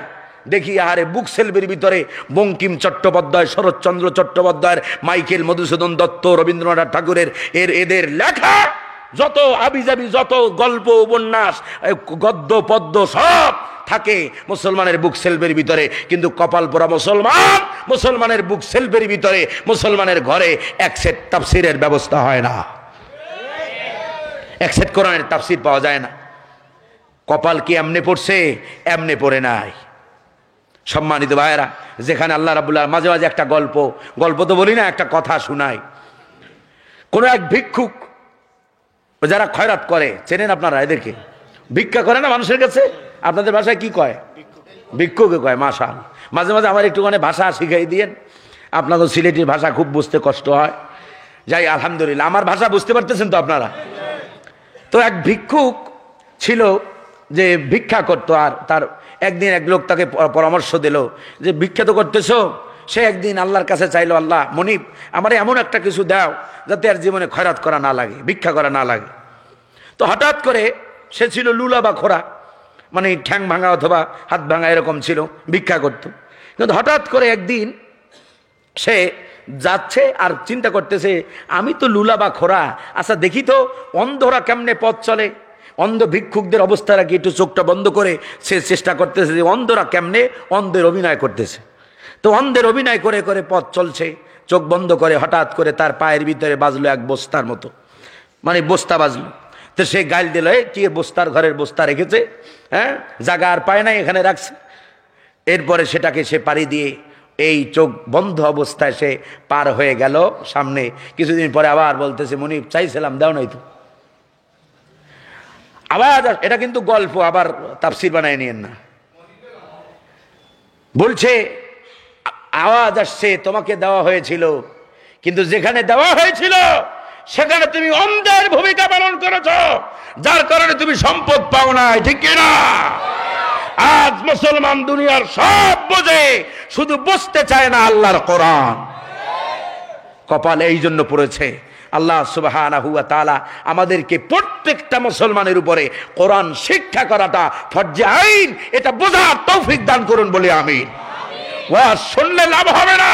S1: দেখি আরে বুক সেলফের ভিতরে বঙ্কিম চট্টোপাধ্যায়, শরৎচন্দ্র চট্টোপাধ্যায়ের, মাইকেল মধুসূদন দত্ত, রবীন্দ্রনাথ ঠাকুরের এদের লেখা যত আবিজাবি, যত গল্প, উপন্যাস, গদ্য পদ্য সব থাকে মুসলমানের বুক সেলফের ভিতরে। কিন্তু কপাল পোড়া মুসলমানের বুক সেলফের ভিতরে, মুসলমানের ঘরে এক সেট তাফসিরের ব্যবস্থা হয় না, এক সেট কোরআনের তাফসির পাওয়া যায় না। কপাল কি এমনে পড়ছে? এমনে পড়ে নাই। সম্মানিত ভাইয়েরা, যেখানে আল্লাহ রাব্বুল আলামিন মাঝে মাঝে একটা গল্প তো বলি না, একটা কথা শোনাই। কোন এক ভিক্ষুক, যারা খয়রাত করে, চেনেন আপনারা এদেরকে? ভিক্ষা করে না মানুষের কাছে, আপনাদের ভাষায় কি কয়? ভিক্ষুকে কয়। মাশাআল্লাহ, মাঝে মাঝে আমার একটুখানি ভাষা শিখাই দিয়েন, আপনাদের সিলেটের ভাষা খুব বুঝতে কষ্ট হয়। যাই, আলহামদুলিল্লাহ আমার ভাষা বুঝতে পারতেছেন তো আপনারা? তো এক ভিক্ষুক ছিল যে ভিক্ষা করতো, আর তার একদিন এক লোক তাকে পরামর্শ দিল যে ভিক্ষা তো করতেছো। সে একদিন আল্লাহর কাছে চাইলো, আল্লাহ মনিব আমার এমন একটা কিছু দাও যাতে আর জীবনে খয়রাত করা না লাগে, ভিক্ষা করা না লাগে। তো হঠাৎ করে, সে ছিল লুলা বা খোরা, মানে ঠ্যাং ভাঙা অথবা হাত ভাঙা এরকম ছিল, ভিক্ষা করত। কিন্তু হঠাৎ করে একদিন সে যাচ্ছে আর চিন্তা করতেছে, আমি তো লুলা বা খোরা, আচ্ছা দেখি তো অন্ধরা কেমনে পথ চলে। অন্ধ ভিক্ষুকদের অবস্থাটা কি, একটু চোখটা বন্ধ করে সে চেষ্টা করতেছে যে অন্ধরা কেমনে অন্ধের অভিনয় করতেছে। তো অন্ধের অভিনয় করে করে পথ চলছে, চোখ বন্ধ করে। হঠাৎ করে তার পায়ের ভিতরে বাজলো এক বস্তার মতো, মানে বস্তা বাজলো। তো সে গাইল দিল, কি বস্তার, ঘরের বস্তা রেখেছে, হ্যাঁ জায়গা আর পায় নাই, এখানে রাখছে। এরপরে সেটাকে সে পাড়ি দিয়ে এই চোখ বন্ধ অবস্থায় সে পার হয়ে গেল সামনে। কিছুদিন পরে আবার বলতেছে, মুনিব চাইছিলাম, দাও নাই তো। আবার এটা কিন্তু গল্প, আবার তাফসীর বানায় নিয়েন না। বলছে আওয়াজ আসছে, তোমাকে দেওয়া হয়েছিল, কিন্তু যেখানে দেওয়া হয়েছিল সেখানে তুমি অন্ধের ভূমিকা পালন করেছো, যার কারণে তুমি সম্পদ পাও নাই, ঠিক কিনা? আজ মুসলমান দুনিয়ার সব বোঝে, শুধু বুঝতে চায় না আল্লাহর কোরআন। কপালে এই জন্য পড়েছে। আল্লাহ সুবহানাহু ওয়া তাআলা আমাদেরকে প্রত্যেকটা মুসলমানের উপরে কোরআন শিক্ষা করাটা ফরজে আইন, এটা বোঝার তৌফিক দান করুন বলে আমিন। ওয়াজ শুনলে লাভ হবে না,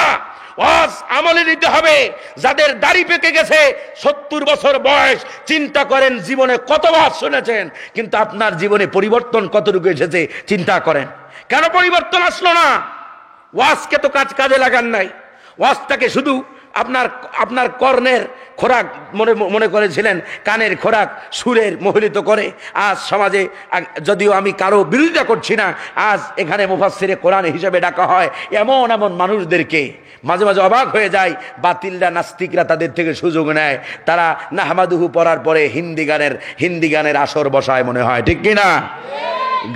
S1: ওয়াজ আমলে নিতে হবে। যাদের দাড়ি পেকে গেছে, 70 বছর বয়স, চিন্তা করেন জীবনে কত ওয়াজ শুনেছেন, কিন্তু আপনার জীবনে পরিবর্তন কতটুকু এসেছে চিন্তা করেন। কেন পরিবর্তন আসলো না? ওয়াজকে তো কাজে লাগান নাই। ওয়াজটাকে শুধু আপনার কর্ণের খোরাক মনে করেছিলেন, কানের খোরাক সুরের মোহিত করে। আজ সমাজে, যদিও আমি কারো বিরোধিতা করছি না, আজ এখানে মুফাসসিরে কোরআন হিসেবে ডাকা হয় এমন এমন মানুষদেরকে, মাঝে মাঝে অবাক হয়ে যায়। বাতিলরা, নাস্তিকরা তাদের থেকে সুযোগ নেয়। তারা নাহমাদুহু পড়ার পরে হিন্দি গানের আসর বসায় মনে হয়, ঠিক কিনা?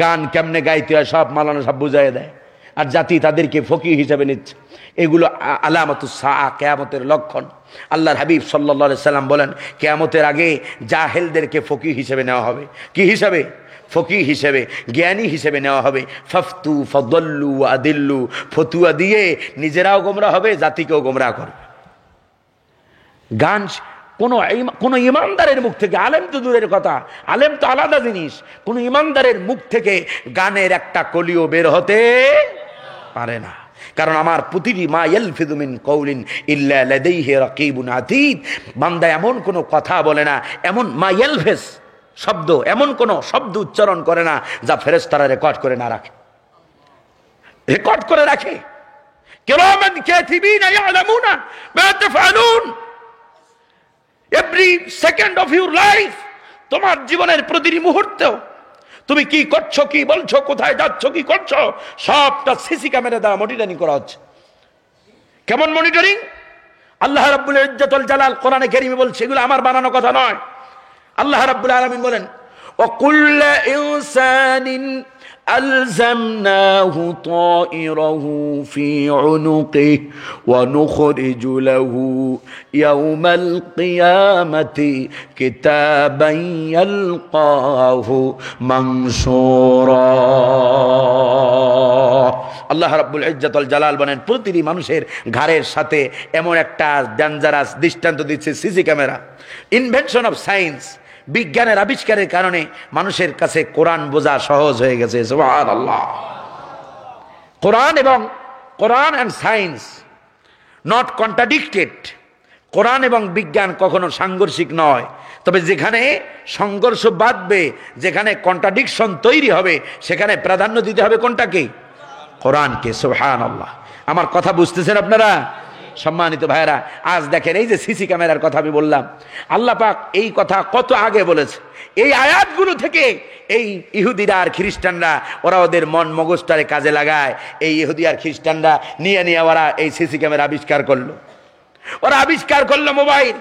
S1: গান কেমনে গাইতে হয় সব মালানো সব বুঝাই দেয়, আর জাতি তাদেরকে ফকিহ হিসেবে নিচ্ছে। এগুলো আলামাতুস সাআ, কিয়ামতের লক্ষণ। আল্লাহর হাবিব সাল্লাল্লাহু আলাইহি সাল্লাম বলেন, কিয়ামতের আগে জাহেলদেরকে ফকিহ হিসেবে নেওয়া হবে। কি হিসাবে? ফকিহ হিসেবে, জ্ঞানী হিসেবে নেওয়া হবে। ফাফতু ফাদাল্লু আদিল্লু, ফতুয়া দিয়ে নিজেরাও গোমরা হবে, জাতিকেও গোমরা করবে। গান কোন ইমানদারের মুখ থেকে, আলেম তো দূরের কথা, আলেম তো আলাদা জিনিস, কোন ইমানদারের মুখ থেকে গানের একটা কলিও বের হতে পারে না। কারণ আমার প্রতিটি মা ইয়ালফিযু মিন কাউলিন ইল্লা লাদাইহি রাকীবুন আতীদ, বান্দা এমন কোন কথা বলে না, এমন মা ইয়ালফিজ শব্দ, এমন কোন শব্দ উচ্চারণ করে না যা ফেরেশতারা রেকর্ড করে না রাখে, রেকর্ড করে রাখে। কিরামান কাতিবিনা ইয়ালামুনা মা তাফআলুন। Every second of your life, তোমার জীবনের প্রতিটি মুহূর্ত তুমি কি করছো, কি বলছো, কোথায় যাচ্ছ, কি করছো, সবটা সিসি ক্যামেরা দ্বারা মনিটরিং করা হচ্ছে। কেমন মনিটরিং? আল্লাহ রাব্বুল ইজ্জত ওয়াল জালাল কোরআনে কারীমে বলছে, এগুলো আমার বানানো কথা নয়। আল্লাহ রাব্বুল আলামিন বলেন, ওয়া কুল্লু ইনসানিন ألزمناه طائره في عنقه ونخرج له يوم القيامة كتابا يلقاه منشورا। আল্লাহ রাব্বুল ইজ্জত ওয়াল জালাল বলেন, প্রতিটি মানুষের ঘাড়ের সাথে এমন একটা ডেঞ্জারাস দৃষ্টান্ত দিচ্ছে CC camera. Invention of science, বিজ্ঞানের আবিষ্কারের কারণে মানুষের কাছে কোরআন বোঝা সহজ হয়ে গেছে। সুবহানাল্লাহ। কোরআন এন্ড সায়েন্স নট কন্ট্রাডিক্টেড। কোরআন এবং বিজ্ঞান কখনো সাংঘর্ষিক নয়, তবে যেখানে সংঘর্ষ বাঁধবে, যেখানে কন্ট্রাডিকশন তৈরি হবে, সেখানে প্রাধান্য দিতে হবে কোনটাকে? কোরআনকে। সুবহানাল্লাহ। আমার কথা বুঝতেছেন আপনারা? সম্মানিত ভাইরা, আজ দেখেন এই যে সিসি ক্যামেরার কথা আমি বললাম, আল্লাহ পাক এই কথা কত আগে বলেছে। এই আয়াতগুলো থেকে এই ইহুদিরা আর খ্রিস্টানরা ওরা ওদের মন মগজটারে কাজে লাগায়। এই ইহুদি আর খ্রিস্টানরা নিয়ে ওরা এই সিসি ক্যামেরা আবিষ্কার করলো, ওরা আবিষ্কার করলো মোবাইল,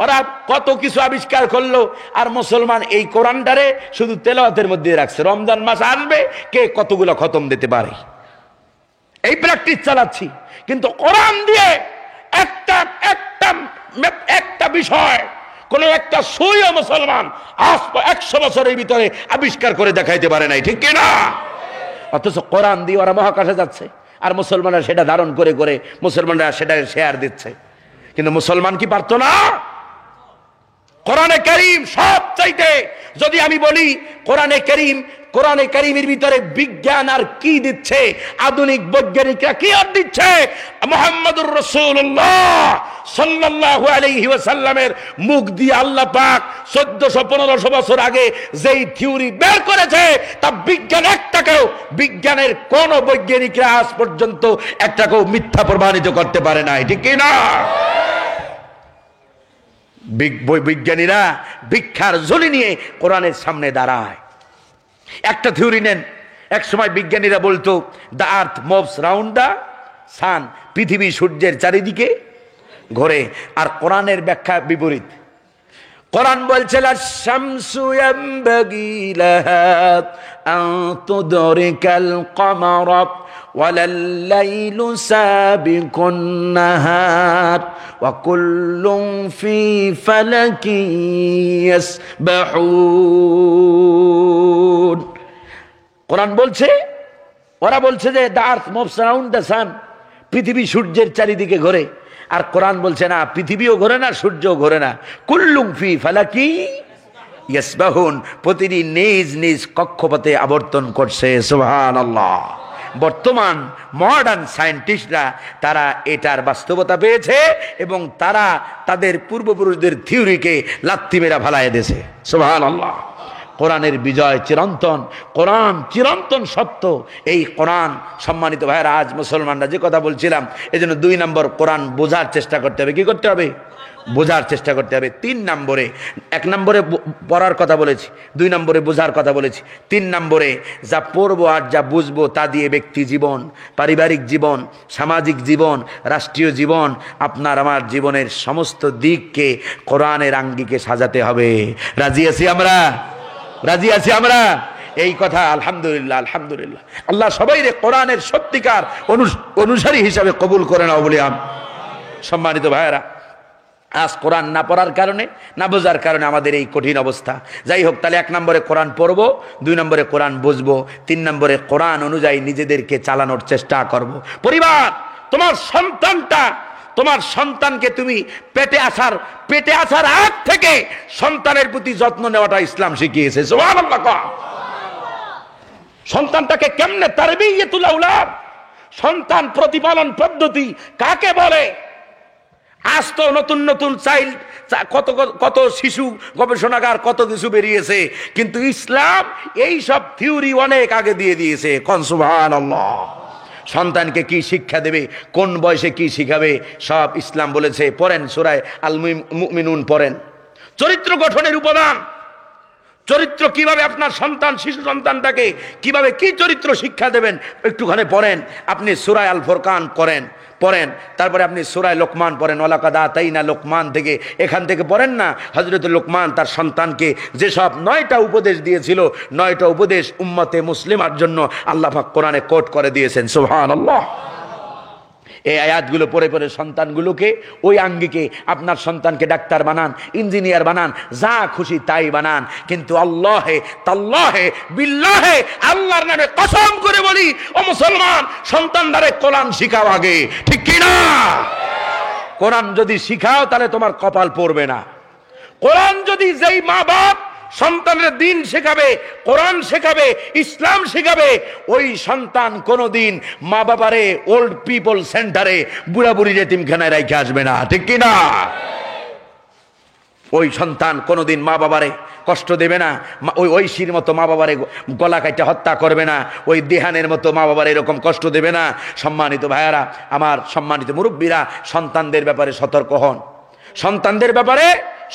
S1: ওরা কত কিছু আবিষ্কার করলো। আর মুসলমান এই কোরআনটারে শুধু তেলাওয়াতের মধ্যে রাখছে। রমজান মাস আসবে, কে কতগুলো খতম দিতে পারে, এই প্র্যাকটিস চালাচ্ছি। কিন্তু কোরআন দিয়ে একটা বিষয়, কোন একটা সুই মুসলমান আজ 100 বছরের ভিতরে আবিষ্কার করে দেখাইতে পারে নাই, ঠিক কিনা? অথচ কোরআন দিয়ে ওরা মহাকাশে যাচ্ছে, আর মুসলমানরা সেটা ধারণ করে করে মুসলমানরা সেটা শেয়ার দিচ্ছে। কিন্তু মুসলমান কি পারতো না? কোরআনে কারীম সব চাইতে, যদি আমি বলি কোরআনে কারীমের ভিতরে বিজ্ঞান আর কি দিচ্ছে, আধুনিক বৈজ্ঞানিকরা কি আর দিচ্ছে, মুহাম্মদুর রাসূলুল্লাহ সাল্লাল্লাহু আলাইহি ওয়াসাল্লামের মুখ দিয়ে আল্লাহ পাক 1400-1500 বছর আগে যেই থিওরি বের করেছে, তা বিজ্ঞানের কোন বৈজ্ঞানিকরা আজ পর্যন্ত একটাকেও মিথ্যা প্রমাণিত করতে পারে নাই, ঠিক কি না? বিজ্ঞানীরা ভিক্ষার ঝুলি নিয়ে কোরআনের সামনে দাঁড়ায়। একটা থিওরি নেন, এক সময় বিজ্ঞানীরা বলতো the earth moves round the sun, পৃথিবী সূর্যের চারিদিকে ঘোরে। আর কোরআনের ব্যাখ্যা বিপরীত। কোরআন বলছে শামসু ইয়ামবাগি লাহা আন তুদরিকাল কমার ওয়ালাল লাইলু সাবিকুন নাহার ওয়া কুল্লুন ফি ফালাকি ইয়াসবাহুন। কোরআন বলছে, ওরা বলছে যে the earth moves around the sun, পৃথিবী সূর্যের চারিদিকে ঘোরে। আর কোরআন বলছে না, পৃথিবীও ঘোরে না, সূর্যও ঘোরে না। কুল্লুম ফি ফালাকি ইয়াসবাহুন, প্রতিদিন নিজ নিজ কক্ষপথে আবর্তন করছে। সুবহানাল্লাহ। বর্তমান মডার্ন সায়েন্টিস্টরা তারা এটার বাস্তবতা পেয়েছে এবং তারা তাদের পূর্বপুরুষদের থিওরিকে লাথি মেরা ভালায় দিয়েছে। সুবহানাল্লাহ। কোরআনের বিজয় চিরন্তন, কোরআন চিরন্তন সত্য। এই কোরআন, সম্মানিত ভাইয়েরা, আজ মুসলমানরা যে কথা বলছিলাম, এই জন্য 2 নম্বর কোরআন বোঝার চেষ্টা করতে হবে। কি করতে হবে? বোঝার চেষ্টা করতে হবে। 3 নম্বরে, 1 নম্বরে পড়ার কথা বলেছি, 2 নম্বরে বোঝার কথা বলেছি, 3 নম্বরে যা পড়বো আর যা বুঝবো তা দিয়ে ব্যক্তি জীবন, পারিবারিক জীবন, সামাজিক জীবন, রাষ্ট্রীয় জীবন, আপনার আমার জীবনের সমস্ত দিককে কোরআনের আঙ্গিকে সাজাতে হবে। রাজি আছি আমরা? রাজি আছি আমরা? এই কথা আলহামদুলিল্লাহ, আলহামদুলিল্লাহ। আল্লাহ সবাই রে কোরআনের সত্যিকার অনুসারী হিসাবে কবুল করে নাও বলি। সম্মানিত ভাইয়েরা, আজ কোরআন না পড়ার কারণে, না বোঝার কারণে আমাদের এই কঠিন অবস্থা। যাই হোক, তাহলে 1 নম্বরে কোরআন পড়বো, 2 নম্বরে কোরআন বুঝবো, 3 নম্বরে কোরআন অনুযায়ী নিজেদেরকে চালানোর চেষ্টা করব। পরিবার, তোমার সন্তানকে তুমি পেটে আসার আগ থেকে সন্তানের প্রতি যত্ন নেওয়াটা ইসলাম শিখিয়েছে। সুবহানাল্লাহ। সন্তানটাকে কেমনে তারবিয়াতুল আওলাদ, সন্তান প্রতিপালন পদ্ধতি কাকে বলে? আজ তো নতুন নতুন কত শিশু গবেষণাগার কত কিছু বেরিয়েছে, কিন্তু ইসলাম এই সব থিওরি অনেক আগে দিয়ে দিয়েছে। সুবহানাল্লাহ। সন্তানকে কি শিক্ষা দেবে, কোন বয়সে কি শিখাবে, সব ইসলাম বলেছে। পড়েন সূরা আল মুমিনুন পড়েন। চরিত্র গঠনের উপাদান, চরিত্র কিভাবে আপনার সন্তান, শিশু সন্তানটাকে কিভাবে কি চরিত্র শিক্ষা দেবেন, একটুখানি পড়েন। আপনি সূরা আল ফুরকান পড়েন, তারপরে আপনি সূরা লোকমান পড়েন, ওয়ালাকাদ আতাইনা লোকমান থেকে, এখান থেকে পড়েন না। হযরত লোকমান তার সন্তানকে যেসব 9টা উপদেশ দিয়েছিল, 9টা উপদেশ উম্মতে মুসলিমার জন্য আল্লাহ পাক কোরআনে কোট করে দিয়েছেন। সুবহানাল্লাহ। এই আয়াতগুলো পড়ে পড়ে সন্তানগুলোকে ওই আঙ্গিকে, আপনার সন্তানকে ডাক্তার বানান, ইঞ্জিনিয়ার বানান, যা খুশি তাই বানান, কিন্তু আল্লাহে তাল্লাহে বিল্লাহে, আল্লাহর নামে কসম করে বলি, ও মুসলমান, সন্তানদারে কোরআন শিখাও আগে, ঠিক কি না? কোরআন যদি শিখাও তাহলে তোমার কপাল পড়বে না। কোরআন যদি, যেই মা বাপ সন্তানের দিন শেখাবে, কোরআন শেখাবে, ইসলাম শেখাবে, ওই সন্তান কোনোদিন মা বাবারে ওল্ড পিপল সেন্টারে, বুড়া বুড়ি এতিমখানায় রেখে আসবে না, ঠিক কি না? ওই সন্তান কোনোদিন মা বাবারে কষ্ট দেবে না, ওই ঐশীর মতো মা বাবারে গলা কাটে হত্যা করবে না, ওই দেহানের মতো মা বাবারে এরকম কষ্ট দেবে না। সম্মানিত ভাইয়ারা আমার, সম্মানিত মুরব্বীরা, সন্তানদের ব্যাপারে সতর্ক হন, সন্তানদের ব্যাপারে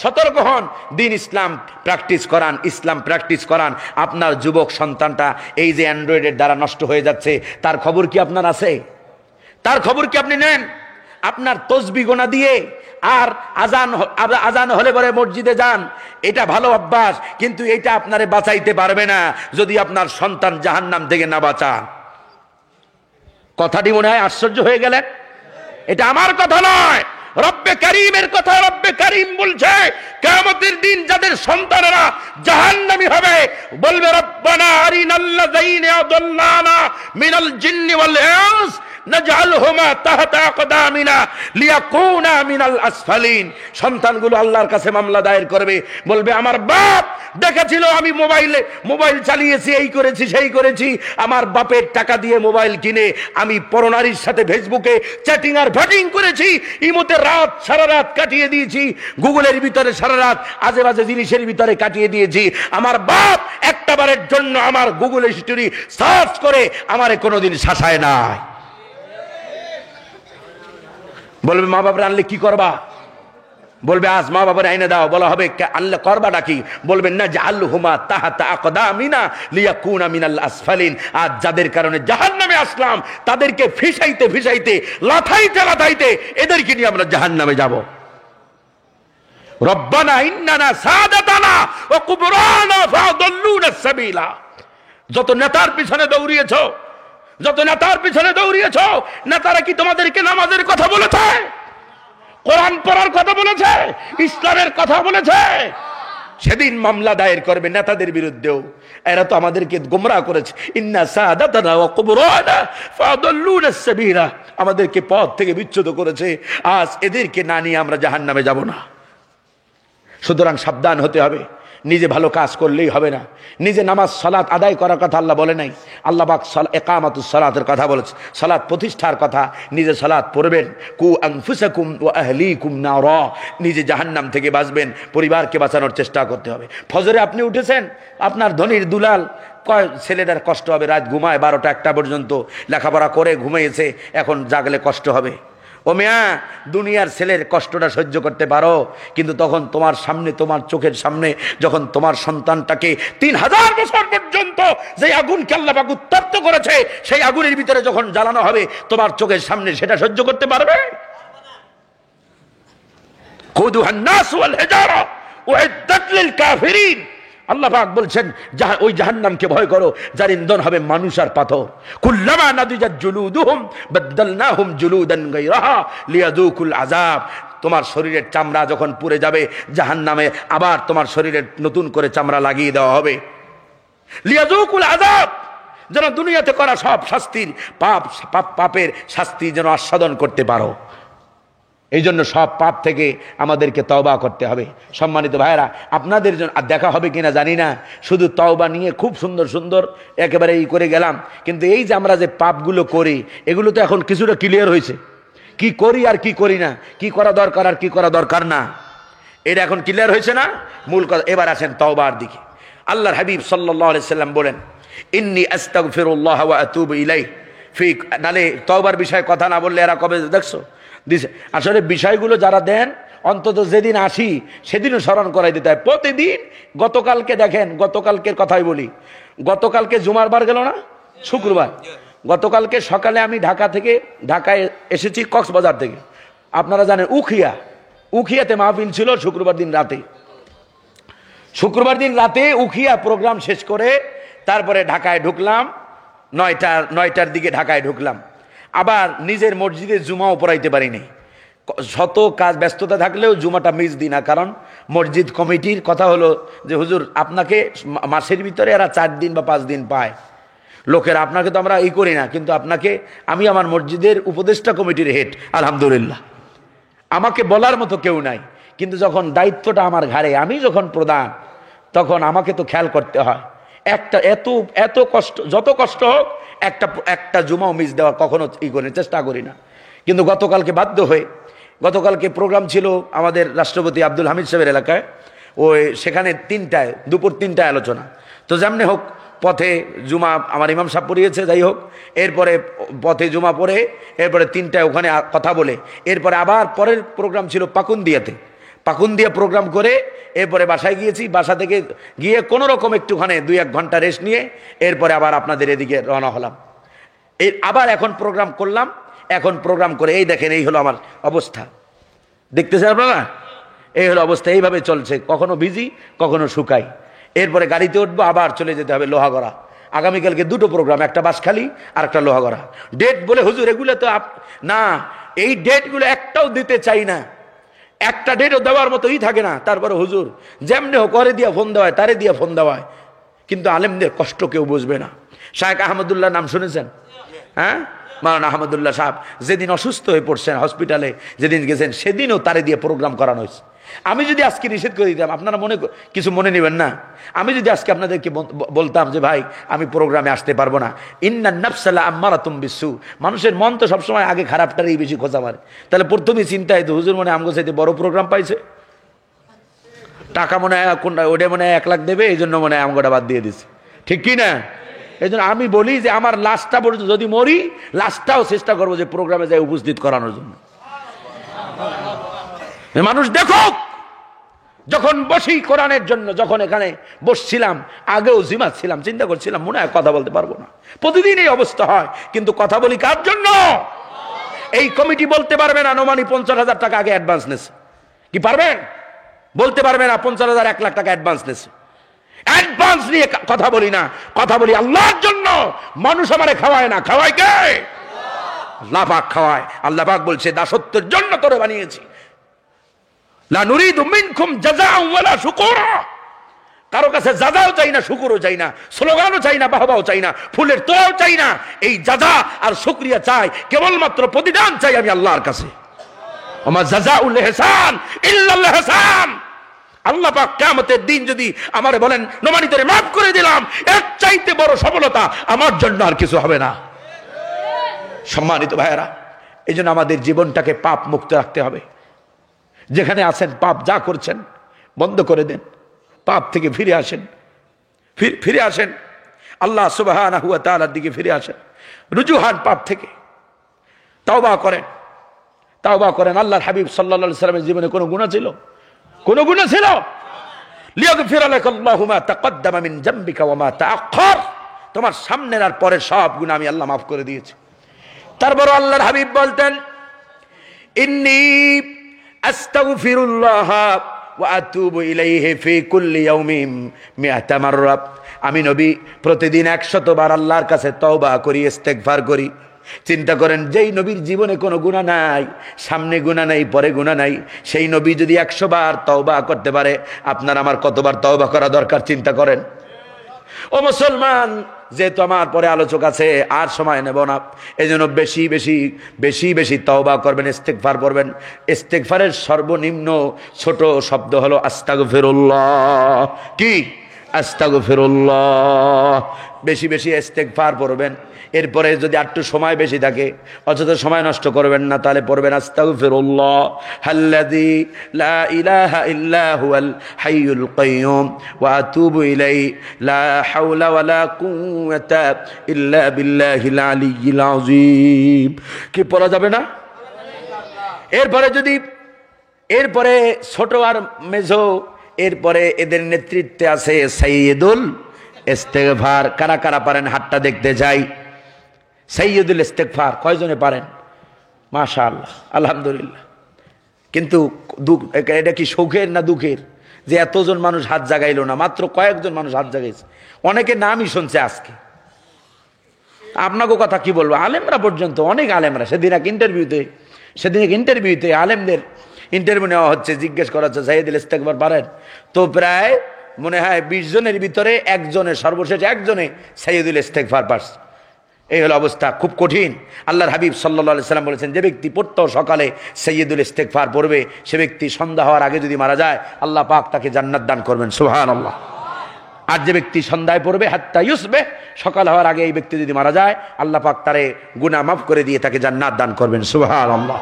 S1: সতর্ক হন। দিন ইসলাম প্র্যাকটিস করান। আপনার যুবক সন্তানটা এই যে অ্যান্ড্রয়েডের দ্বারা নষ্ট হয়ে যাচ্ছে, তার খবর কি আপনার আছে? তার খবর কি আপনি নেন? আপনার তসবিহ গোনা দিয়ে আর আজান হলে পরে মসজিদে যান, এটা ভালো অভ্যাস, কিন্তু এটা আপনারে বাঁচাইতে পারবে না যদি আপনার সন্তান জাহান্নাম থেকে না বাঁচান। কথাটি মনে হয় আশ্চর্য হয়ে গেলেন? এটা আমার কথা নয়, রব্বে কারীমের কথা। রব্বে কারীম বলছে, কিয়ামতের দিন যাদের সন্তানেরা জাহান্নামী হবে, বলবে রব্বানা আরিনাল্লাযীনা আদাল্লানা মিনাল জিন্নি ওয়াল ইনস নাজআলহুমা তাহতা আকদামিনা লিয়াকুনা মিনাল আসফালিন। সন্তানগুলো আল্লাহর কাছে মামলা দায়ের করবে, বলবে আমার বাপ দেখেছিল আমি মোবাইল চালিয়েছি, এই করেছি সেই করেছি, আমার বাপের টাকা দিয়ে মোবাইল কিনে আমি পরনারীর সাথে ফেসবুকে চ্যাটিং আর ভ্যাটিং করেছি, ইমোতে সারা রাত কাটিয়ে দিয়েছি, গুগলের ভিতরে সারা রাত আজে বাজে জিনিসের ভিতরে কাটিয়ে দিয়েছি। আমার বাপ একটা বারের জন্য আমার গুগল হিস্টোরি সার্চ করে আমারে কোনোদিন শাসায় নাই। বলবে মা বাপরা আনলে কি করবা? বলবে আজ মা বাবার আইনে দাও, বলা হবে আল্লাহ করবাটা কি, বলবেন না জাআলহুমা তাহতা আকদামিনা লিয়াকুনা মিনাল আসফালিন। আজ যাদের কারণে জাহান্নামে আসলাম তাদেরকে ফিসাইতে ফিসাইতে লাথাইতে লাথাইতে এদেরকে নিয়ে আমরা জাহান্নামে যাব। রব্বানা ইন্নানা সাদাতানা ওয়া কুবরানা ফাদাল্লুনা সাবিলা। যত নেতার পিছনে দৌড়িয়েছো, যত নেতার পিছনে দৌড়িয়েছো, নেতারা কি তোমাদেরকে নামাজের কথা বলেছে, কোরআন পড়ার কথা বলেছে, ইসলামের কথা বলেছে? সেদিন মামলা দায়ের করবে নেতাদের বিরুদ্ধেও, এরা তো আমাদেরকে গোমরাহ করেছে। ইন্না সাদাতানা ওয়া কুবরানা ফাদাল্লুনা সাবিলা, আমাদেরকে পথ থেকে বিচ্যুত করেছে। আজ এদেরকে না নিয়ে আমরা জাহান্নামে যাব না। সুতরাং সাবধান হতে হবে। নিজে ভালো কাজ করলেই হবে না। নিজে নামাজ সালাত আদায় করার কথা আল্লাহ বলে নাই, আল্লাহ পাক ইকামাতুস সালাতের কথা বলেছে, সালাত প্রতিষ্ঠার কথা। নিজে সালাত পড়বেন। কু আনফুসাকুম ওয়া আহলিকুম নারা, নিজে জাহান্নাম থেকে বাঁচবেন, পরিবারকে বাঁচানোর চেষ্টা করতে হবে। ফজরে আপনি উঠেছেন, আপনার ধনির দুলাল কয় ছেলেটার কষ্ট হবে, রাত ঘুমায় 12টা 1টা পর্যন্ত, লেখাপড়া করে ঘুমিয়েছে, এখন জাগলে কষ্ট হবে। ও মিয়া, দুনিয়ার ছেলের কষ্টটা সহ্য করতে পারো, কিন্তু তখন তোমার সামনে, তোমার চোখের সামনে যখন তোমার সন্তানটাকে 3000 বছর পর্যন্ত যে আগুনকে আল্লাহ পাক উত্তপ্ত করেছে, সেই আগুনের ভিতরে যখন জ্বালানো হবে তোমার চোখের সামনে, সেটা সহ্য করতে পারবে? কুদুহান নাস ওয়াল হিজারা উইদ্দাত লিল কাফিরিন। আল্লাহ পাক বলছেন ওই জাহান্নামকে ভয় করো যার ইন্ধন হবে মানুষ আর পাথর। কুল্লামা নাদিজাত জুলুদুহুম বাদদালনাহুম জুলুদান গায়রাহা লিয়াযুকুল আযাব। তোমার শরীরের চামড়া যখন পুড়ে যাবে জাহান্নামে, আবার তোমার শরীরে নতুন করে চামড়া লাগিয়ে দেওয়া হবে। লিয়াযুকুল আযাব, যেন দুনিয়াতে করা সব শাস্তির পাপের শাস্তি যেন আস্বাদন করতে পারো। এই জন্য সব পাপ থেকে আমাদেরকে তওবা করতে হবে। সম্মানিত ভাইরা, আপনাদের জন্য দেখা হবে কিনা জানি না, শুধু তওবা নিয়ে খুব সুন্দর সুন্দর একেবারে এই করে গেলাম, কিন্তু এই যে আমরা যে পাপগুলো করি এগুলো তো এখন কিছুটা ক্লিয়ার হয়েছে, কি করি আর কি করি না, কি করা দরকার আর কি করা দরকার না, এটা এখন ক্লিয়ার হয়েছে না? মূল কথা, এবার আসেন তওবার দিকে। আল্লাহর হাবিব সাল্লাল্লাহু আলাইহি সাল্লাম বলেন, ইন্নী আস্তাগফিরুল্লাহ ওয়া আতুবু ইলাইহি ফি। নালে তওবার বিষয়ে কথা না বললে এরা কবে দেখছো দিছে। আসলে বিষয়গুলো যারা দেন, অন্তত যেদিন আসি সেদিনও স্মরণ করাই দিতে হয় প্রতিদিন। গতকালকে দেখেন, গতকালকের কথাই বলি, গতকালকে জুমার বার গেল না, শুক্রবার। গতকালকে সকালে আমি ঢাকায় এসেছি কক্সবাজার থেকে। আপনারা জানেন উখিয়াতে মাহফিল ছিল শুক্রবার দিন রাতে উখিয়া প্রোগ্রাম শেষ করে তারপরে ঢাকায় ঢুকলাম, 9টার দিকে ঢাকায় ঢুকলাম। আবার নিজের মসজিদে জুমাও পড়াইতে পারিনি, শত কাজ ব্যস্ততা থাকলেও জুমাটা মিস দিই না। কারণ মসজিদ কমিটির কথা হলো যে হুজুর আপনাকে মাসের ভিতরে এরা 4 দিন বা 5 দিন পায় লোকেরা, আপনাকে তো আমরা করি না, কিন্তু আপনাকে আমি আমার মসজিদের উপদেষ্টা কমিটির হেড, আলহামদুলিল্লাহ আমাকে বলার মতো কেউ নাই, কিন্তু যখন দায়িত্বটা আমার ঘাড়ে, আমি যখন প্রধান, তখন আমাকে তো খেয়াল করতে হয়। এত কষ্ট, যত কষ্ট হোক একটা জুমাও মিস দেওয়ার কখনো চেষ্টা করি না। কিন্তু গতকালকে বাধ্য হয়ে, গতকালকে প্রোগ্রাম ছিল আমাদের রাষ্ট্রপতি আব্দুল হামিদ সাহেবের এলাকায়, সেখানে দুপুর 3টায় আলোচনা। তো যেমনি হোক পথে জুমা আমার ইমাম সাহেব পড়িয়েছে, যাই হোক, এরপরে পথে জুমা পড়ে এরপরে 3টায় ওখানে কথা বলে, এরপরে আবার পরের প্রোগ্রাম ছিল পাকুন্দিয়া প্রোগ্রাম করে এরপরে বাসায় গিয়েছি। বাসা থেকে গিয়ে কোনো রকম একটুখানে 2-1 ঘন্টা রেস্ট নিয়ে এরপরে আবার আপনাদের এদিকে রওনা হলাম। আবার এখন প্রোগ্রাম করলাম, এখন প্রোগ্রাম করে এই দেখেন, এই হলো আমার অবস্থা, দেখতেছেন আপনারা, এই হলো অবস্থা, এইভাবে চলছে, কখনো ভিজি কখনো শুকাই। এরপরে গাড়িতে উঠবো, আবার চলে যেতে হবে লোহাগড়া। আগামীকালকে 2টো প্রোগ্রাম, একটা বাঁশখালী আর একটা লোহাগড়া। ডেট বলে হুজুর এগুলো তো না, এই ডেটগুলো একটাও দিতে চাই না, একটা ডেটও দেওয়ার মতোই থাকে না। তারপরে হুজুর যেমনি হোক করে দিয়া ফোন দেওয়ায়, তারে দিয়া ফোন দেওয়ায়, কিন্তু আলেমদের কষ্ট কেউ বুঝবে না। শায়েখ আহমদুল্লাহ নাম শুনেছেন? হ্যাঁ, মাওলানা আহমদুল্লাহ সাহেব যেদিন অসুস্থ হয়ে পড়ছেন হসপিটালে, যেদিন গেছেন সেদিনও তারে দিয়ে প্রোগ্রাম করানো হয়েছে। আমি যদি আজকে নিষেধ করে দিতাম, আপনারা কিছু মনে নেবেন না, আমি যদি আজকে আপনাদেরকে বলতাম যে ভাই আমি প্রোগ্রামে আসতে পারবো না, ইন্নান নাফসা লাআম্মারাতুম বিসসু, মানুষের মন তো সবসময় আগে খারাপটারই বেশি খোঁজা মারে। তাহলে প্রথমেই চিন্তা হইতো হুজুর মনে আমগো চাইতে বড় প্রোগ্রাম পাইছে, টাকা মনে হয় কোনটা ওটা মনে হয় 1 লাখ দেবে, এই জন্য মনে হয় আমগোটা বাদ দিয়ে দিছে, ঠিক কি না? এই জন্য আমি বলি যে আমার লাস্টটা পর্যন্ত যদি মরি, লাস্টটাও চেষ্টা করবো যে প্রোগ্রামে যাই উপস্থিত করানোর জন্য। মানুষ দেখুক। যখন বসি কোরআনের জন্য, যখন এখানে বসছিলাম, আগেও জিমাচ্ছিলাম, চিন্তা করছিলাম মনে হয় কথা বলতে পারবো না। প্রতিদিন এই অবস্থা হয়, কিন্তু কথা বলি কার জন্য? এই কমিটি বলতে পারবে না আনুমানিক 50,000 টাকা আগে অ্যাডভান্স নেছে। কি পারবেন? বলতে পারবে না 50,000 1 লাখ টাকা অ্যাডভান্স নেছে। অ্যাডভান্স নিয়ে কথা বলি না, কথা বলি আল্লাহর জন্য। মানুষ আমারে খাওয়ায় না, খাওয়ায় কে? আল্লাহ পাক খাওয়ায়। আল্লাহ পাক বলছে দাসত্বের জন্য তোরে বানিয়েছি। লা নুরিদু মিনকুম জাযাআন ওয়ালা শুকুরা। কারো কাছে জাযাও চাই না, শুকুরও চাই না, স্লোগানও চাই না, বাহবাও চাই না, ফুলের তোয়াও চাই না। এই জাযা আর শুকরিয়া চাই, কেবলমাত্র প্রতিদান চাই আমি আল্লাহর কাছে। ওমা জাযাউল ইহসান ইল্লাল ইহসান। আল্লাহ পাক কিয়ামতের দিন যদি আমারে বলেন নোমানি তোরে মাফ করে দিলাম, এর চাইতে বড় সফলতা আমার জন্য আর কিছু হবে না। সম্মানিত ভাইয়েরা, এই জন্য আমাদের জীবনটাকে পাপ মুক্ত রাখতে হবে। যেখানে আছেন পাপ যা করছেন বন্ধ করে দেন, পাপ থেকে ফিরে আসেন, ফিরে আসেন আল্লাহ সুবহানাহু ওয়া তাআলার দিকে ফিরে আসেন, রুজু হন পাপ থেকে, তাওবা করেন, তাওবা করেন। আল্লাহর হাবিব সাল্লাল্লাহু আলাইহি সাল্লামের জীবনে কোনো গুনাহ ছিল? কোনো গুনাহ ছিল? লিয়াগফিরা লাকাল্লাহু মা তাকদ্দামা মিন যামবিকা ওয়া মা তাআখার। তোমার সামনের আর পরের সব গুনাহ আমি আল্লাহ মাফ করে দিয়েছি। তারপর আল্লাহর হাবিব বলতেন ইন্নী আস্তাগফিরুল্লাহ ওয়া আতুবু ইলাইহি ফি কুল্লি ইয়াউমিন মিআতা মাররা। আমি নবী প্রতিদিন 100 বার আল্লাহর কাছে তওবা করি, ইস্তেগফার করি। চিন্তা করেন, যেই নবীর জীবনে কোনো গুনাহ নাই, সামনে গুনাহ নাই, পরে গুনাহ নাই, সেই নবী যদি 100 বার তওবা করতে পারে, আপনার আমার কতবার তওবা করা দরকার চিন্তা করেন। ও মুসলমান, যেহেতু আমার পরে আলোচক আছে, আর সময় নেব না, এই জন্য বেশি বেশি বেশি বেশি তওবা করবেন, ইস্তেগফার করবেন। ইস্তেগফারের সর্বনিম্ন ছোট শব্দ হলো আস্তাগফিরুল্লাহ। কি? আস্তাগফিরুল্লাহ। বেশি বেশি ইস্তেগফার পড়বেন। এরপরে যদি একটু সময় বেশি থাকে, অযথা সময় নষ্ট করবেন না, তাহলে পড়বেন আস্তাগফিরুল্লাহ আল্লাযী লা ইলাহা ইল্লা হুয়াল হাইয়ুল কাইয়্যুম ওয়া আতুবু ইলাইহি লা হাওলা ওয়ালা কুওয়াতা ইল্লা বিল্লাহিল আলিয়্যিল আযীম। কি পড়া যাবে না? এরপরে ছোট আর মেজো, এরপরে এদের নেতৃত্বে আছে সাইয়্যিদুল ইস্তেগফার। কারা কারা পারেন হাতটা দেখতে যাই। সাইয়্যিদুল ইস্তেগফার কয়জনে পারেন? মাশাআল্লাহ, আলহামদুলিল্লাহ। কিন্তু এটা কি সুখের না দুঃখের যে এতজন মানুষ হাত জাগাইল না? মাত্র কয়েকজন মানুষ হাত জাগাইছে। অনেকে নামই শুনছে আজকে। আপনাকে কথা কি বলবো, আলেমরা পর্যন্ত, অনেক আলেমরা। সেদিন এক ইন্টারভিউতে আলেমদের ইন্টারভিউ নেওয়া হচ্ছে, জিজ্ঞেস করা হচ্ছে সাইয়্যিদুল ইস্তেগফার পারেন? তো প্রায় মনে হয় 20 জনের ভিতরে একজনের, সর্বশেষ একজনে সাইয়্যিদুল ইস্তেগফার পারছে। এই হলো অবস্থা, খুব কঠিন। আল্লাহর হাবিব সাল্লাল্লাহু আলাইহি সাল্লাম বলেছেন, যে ব্যক্তি প্রত্যহ সকালে সাইয়্যিদুল ইস্তেগফার পড়বে, সে ব্যক্তি সন্ধ্যা হওয়ার আগে যদি মারা যায়, আল্লাহ পাক তাকে জান্নাত দান করবেন। সুবহানাল্লাহ। আর যে ব্যক্তি সন্ধ্যায় পড়বে হাত্তা ইউসবিহ, সকাল হওয়ার আগে এই ব্যক্তি যদি মারা যায়, আল্লাহ পাক তারে গুনাহ মাফ করে দিয়ে তাকে জান্নাত দান করবেন। সুবহানাল্লাহ।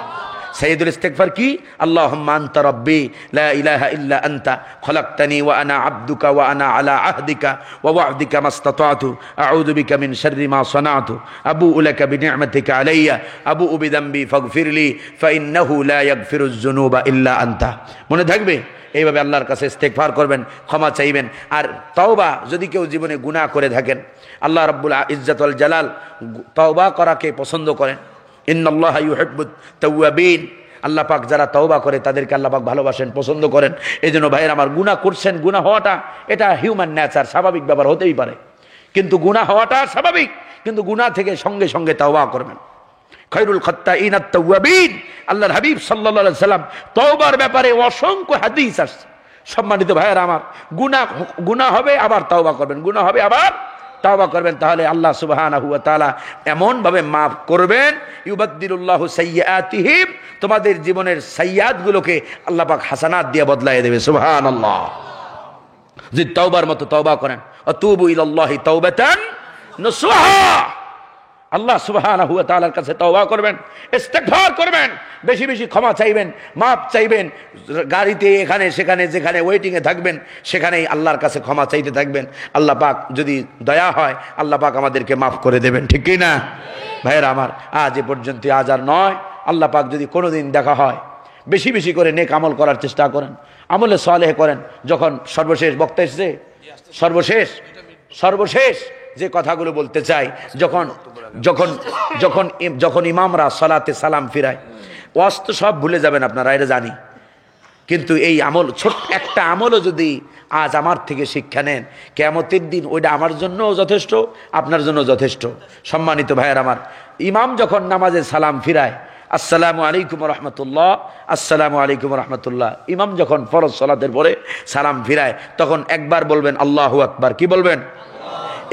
S1: সাইয়্যিদুল ইস্তেগফার কি? আল্লাহুম্মা আনতা রাব্বি লা ইলাহা ইল্লা আনতা খলাকতানি ওয়া আনা আবদুকা ওয়া আনা আলা আহদিকা ওয়া ওয়া'দিকা মাসতাতা'তু আউযু বিকা মিন শাররি মা সানা'তু আবু'উ লাকা বিনি'মাতিকা আলাইয়া আবু'উ বিযামবি ফাগফিরলি ফাইন্নাহু লা ইয়াগফিরুয যুনুবা ইল্লা আনতা। মনে থাকবে? এইভাবে আল্লাহর কাছে ইস্তেগফার করবেন, ক্ষমা চাইবেন। আর তওবা, যদি কেউ জীবনে গুনাহ করে থাকেন, আল্লাহ রাব্বুল ইজ্জত ওয়াল জালাল তওবা করাকে পছন্দ করেন। ইন্নাল্লাহা ইউহিব্বুত তাওয়াবিন। আল্লাহ পাক যারা তওবা করে তাদেরকে আল্লাহ পাক ভালোবাসেন, পছন্দ করেন। এই জন্য ভাইয়ের আমার, গুনাহ করছেন, গুনাহ হওয়াটা এটা হিউম্যান নেচার, স্বাভাবিক ব্যাপার, হতেই পারে। কিন্তু গুনাহ হওয়াটা স্বাভাবিক, কিন্তু গুনাহ থেকে সঙ্গে সঙ্গে তওবা করবেন। খায়রুল খাত্তাইন আত-তাওয়াবিন। আল্লাহর হাবিব সাল্লাল্লাহু আলাইহি সাল্লাম তওবার ব্যাপারে অসংখ্য হাদিস আসছে। সম্মানিত ভাইয়েরা আমার, গুনাহ হবে আবার তওবা করবেন, গুনাহ হবে আবার তওবা করবেন, তাহলে আল্লাহ সুবহানাহু ওয়া তাআলা এমন ভাবে মাফ করবেন, ইউবাদদিলুল্লাহু সাইয়্যাতিহিম, তোমাদের জীবনের সাইয়্যাতগুলোকে আল্লাহ পাক হাসানাত দিয়ে বদলায় দেবে। সুবহানাল্লাহ। যদি তওবার মতো তওবা করেন, আতুবু ইলাল্লাহি তাওবাতান নাসুহা, আল্লাহ সুবহানাহু ওয়া তাআলার কাছে তওবা করবেন, ইস্তেগফার করবেন, বেশি বেশি ক্ষমা চাইবেন, মাফ চাইবেন। গাড়িতে এখানে সেখানে যেখানে ওয়েটিং এ থাকবেন, সেখানেই আল্লাহর কাছে ক্ষমা চাইতে থাকবেন। আল্লাহ পাক যদি দয়া হয়, আল্লাহ পাক আমাদেরকে মাফ করে দেবেন। ঠিক কি না ভাইয়েরা আমার? আজ এ পর্যন্ত, আজ আর নয়। আল্লাহ পাক যদি কোনোদিন দেখা হয়, বেশি বেশি করে নেক আমল করার চেষ্টা করেন, আমলে সালেহ করেন। যখন সর্বশেষ বক্তা এসেছে, সর্বশেষ যে কথাগুলো বলতে চাই, যখন যখন যখন যখন ইমামরা সালাতে সালাম ফিরায়, ওয়াজ তো সব ভুলে যাবেন আপনারা, এটা জানি, কিন্তু এই আমল, ছোট্ট একটা আমলও যদি আজ আমার থেকে শিক্ষা নেন, কিয়ামতের দিন ওইটা আমার জন্যও যথেষ্ট, আপনার জন্য যথেষ্ট। সম্মানিত ভাইয়ের আমার, ইমাম যখন নামাজে সালাম ফিরায়, আসসালামু আলাইকুম রহমতুল্লাহ, আসসালামু আলাইকুম রহমতুল্লাহ, ইমাম যখন ফরজ সালাতের পরে সালাম ফিরায়, তখন একবার বলবেন আল্লাহু আকবার। কি বলবেন?